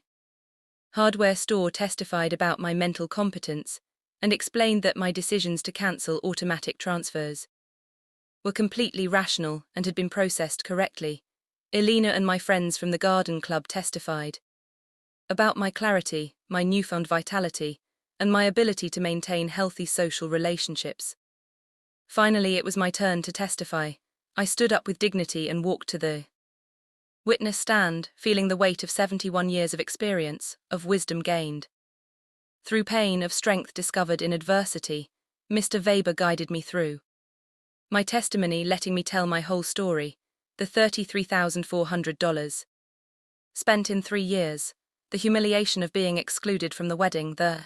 hardware store testified about my mental competence and explained that my decisions to cancel automatic transfers were completely rational and had been processed correctly. Elena and my friends from the garden club testified about my clarity, my newfound vitality, and my ability to maintain healthy social relationships. Finally, it was my turn to testify. I stood up with dignity and walked to the witness stand, feeling the weight of 71 years of experience, of wisdom gained through pain, of strength discovered in adversity. Mr. Weber guided me through my testimony, letting me tell my whole story, the $33,400 spent in 3 years, the humiliation of being excluded from the wedding, the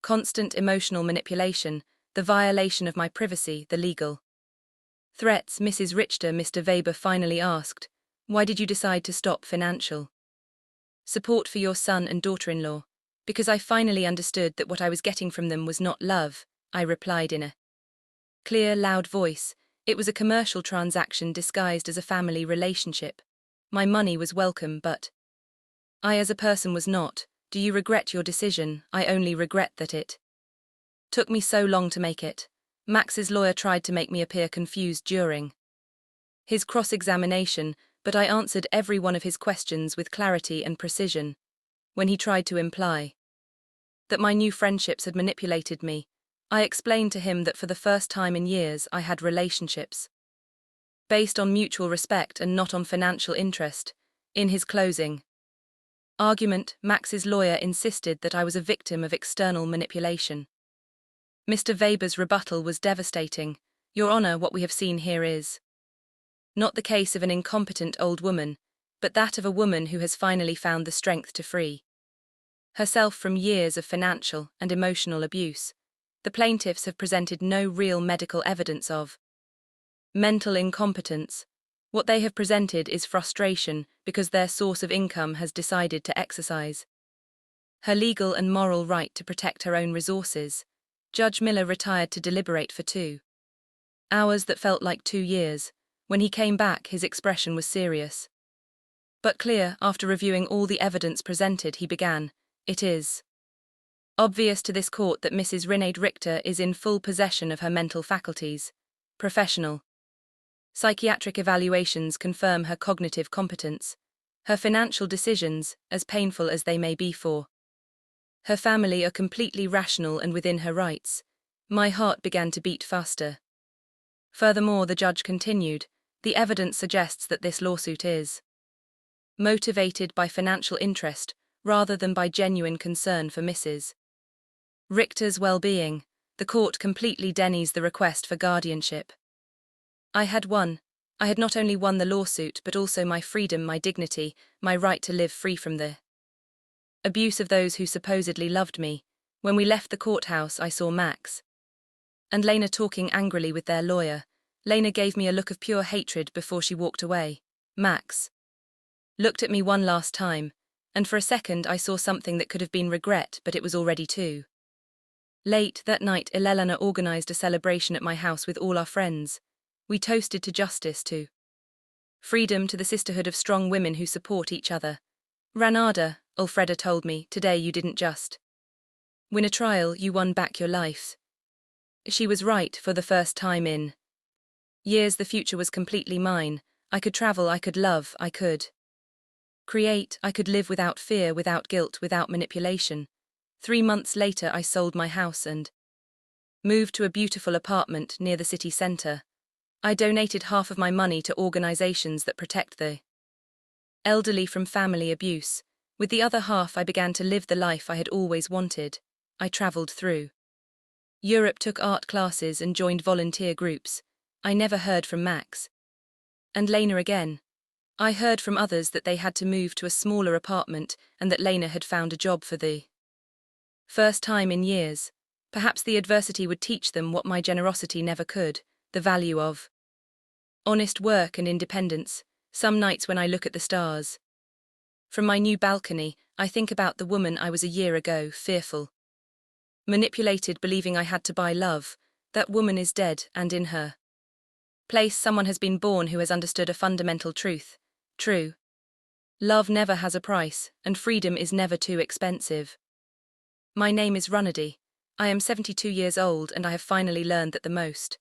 constant emotional manipulation, the violation of my privacy, the legal threats. Mrs. Richter, Mr. Weber finally asked, "Why did you decide to stop financial support for your son and daughter-in-law?" "Because I finally understood that what I was getting from them was not love," I replied in a clear, loud voice. It was a commercial transaction disguised as a family relationship. My money was welcome, but I as a person was not. "Do you regret your decision?" "I only regret that it took me so long to make it." Max's lawyer tried to make me appear confused during his cross-examination, but I answered every one of his questions with clarity and precision. When he tried to imply that my new friendships had manipulated me, I explained to him that for the first time in years I had relationships based on mutual respect and not on financial interest. In his closing argument, Max's lawyer insisted that I was a victim of external manipulation. Mr. Weber's rebuttal was devastating. "Your Honor, what we have seen here is not the case of an incompetent old woman, but that of a woman who has finally found the strength to free herself from years of financial and emotional abuse. The plaintiffs have presented no real medical evidence of mental incompetence. What they have presented is frustration because their source of income has decided to exercise her legal and moral right to protect her own resources." Judge Miller retired to deliberate for 2 hours that felt like 2 years. When he came back, his expression was serious but clear. After reviewing all the evidence presented, he began, "It is obvious to this court that Mrs. Rinade Richter is in full possession of her mental faculties. Professional psychiatric evaluations confirm her cognitive competence. Her financial decisions, as painful as they may be for her family, are completely rational and within her rights." My heart began to beat faster. Furthermore, the judge continued, "The evidence suggests that this lawsuit is motivated by financial interest rather than by genuine concern for Mrs. Richter's well-being. The court completely denies the request for guardianship. I had won. I had not only won the lawsuit but also my freedom, my dignity, my right to live free from the abuse of those who supposedly loved me. When we left the courthouse, I saw Max and Lena talking angrily with their lawyer. Lena gave me a look of pure hatred before she walked away. Max looked at me one last time, and for a second I saw something that could have been regret, but it was already too late. That night, Elena organized a celebration at my house with all our friends. We toasted to justice, to freedom, to the sisterhood of strong women who support each other. "Ranada," Alfreda told me, "today you didn't just win a trial, you won back your life." She was right. For the first time in years, the future was completely mine. I could travel, I could love, I could create, I could live without fear, without guilt, without manipulation. 3 months later, I sold my house and moved to a beautiful apartment near the city center. I donated half of my money to organizations that protect the elderly from family abuse. With the other half, I began to live the life I had always wanted. I traveled through Europe, took art classes, and joined volunteer groups. I never heard from Max. And Lena again. I heard from others that they had to move to a smaller apartment and that Lena had found a job for the first time in years. Perhaps the adversity would teach them what my generosity never could, the value of honest work and independence. Some nights when I look at the stars from my new balcony, I think about the woman I was a year ago, fearful, manipulated, believing I had to buy love. That woman is dead, and in her place someone has been born who has understood a fundamental truth. True. Love never has a price, and freedom is never too expensive. My name is Runady. I am 72 years old, and I have finally learned that the most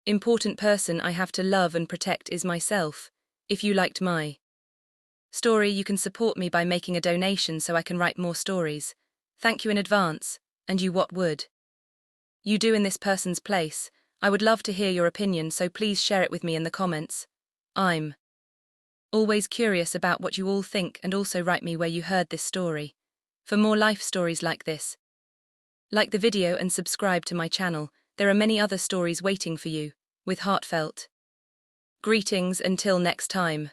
important person I have to love and protect is myself. If you liked my story, you can support me by making a donation so I can write more stories. Thank you in advance. And you, what would you do in this person's place? I would love to hear your opinion, so please share it with me in the comments. I'm always curious about what you all think, and also write me where you heard this story. For more life stories like this, like the video and subscribe to my channel. There are many other stories waiting for you. With heartfelt greetings until next time.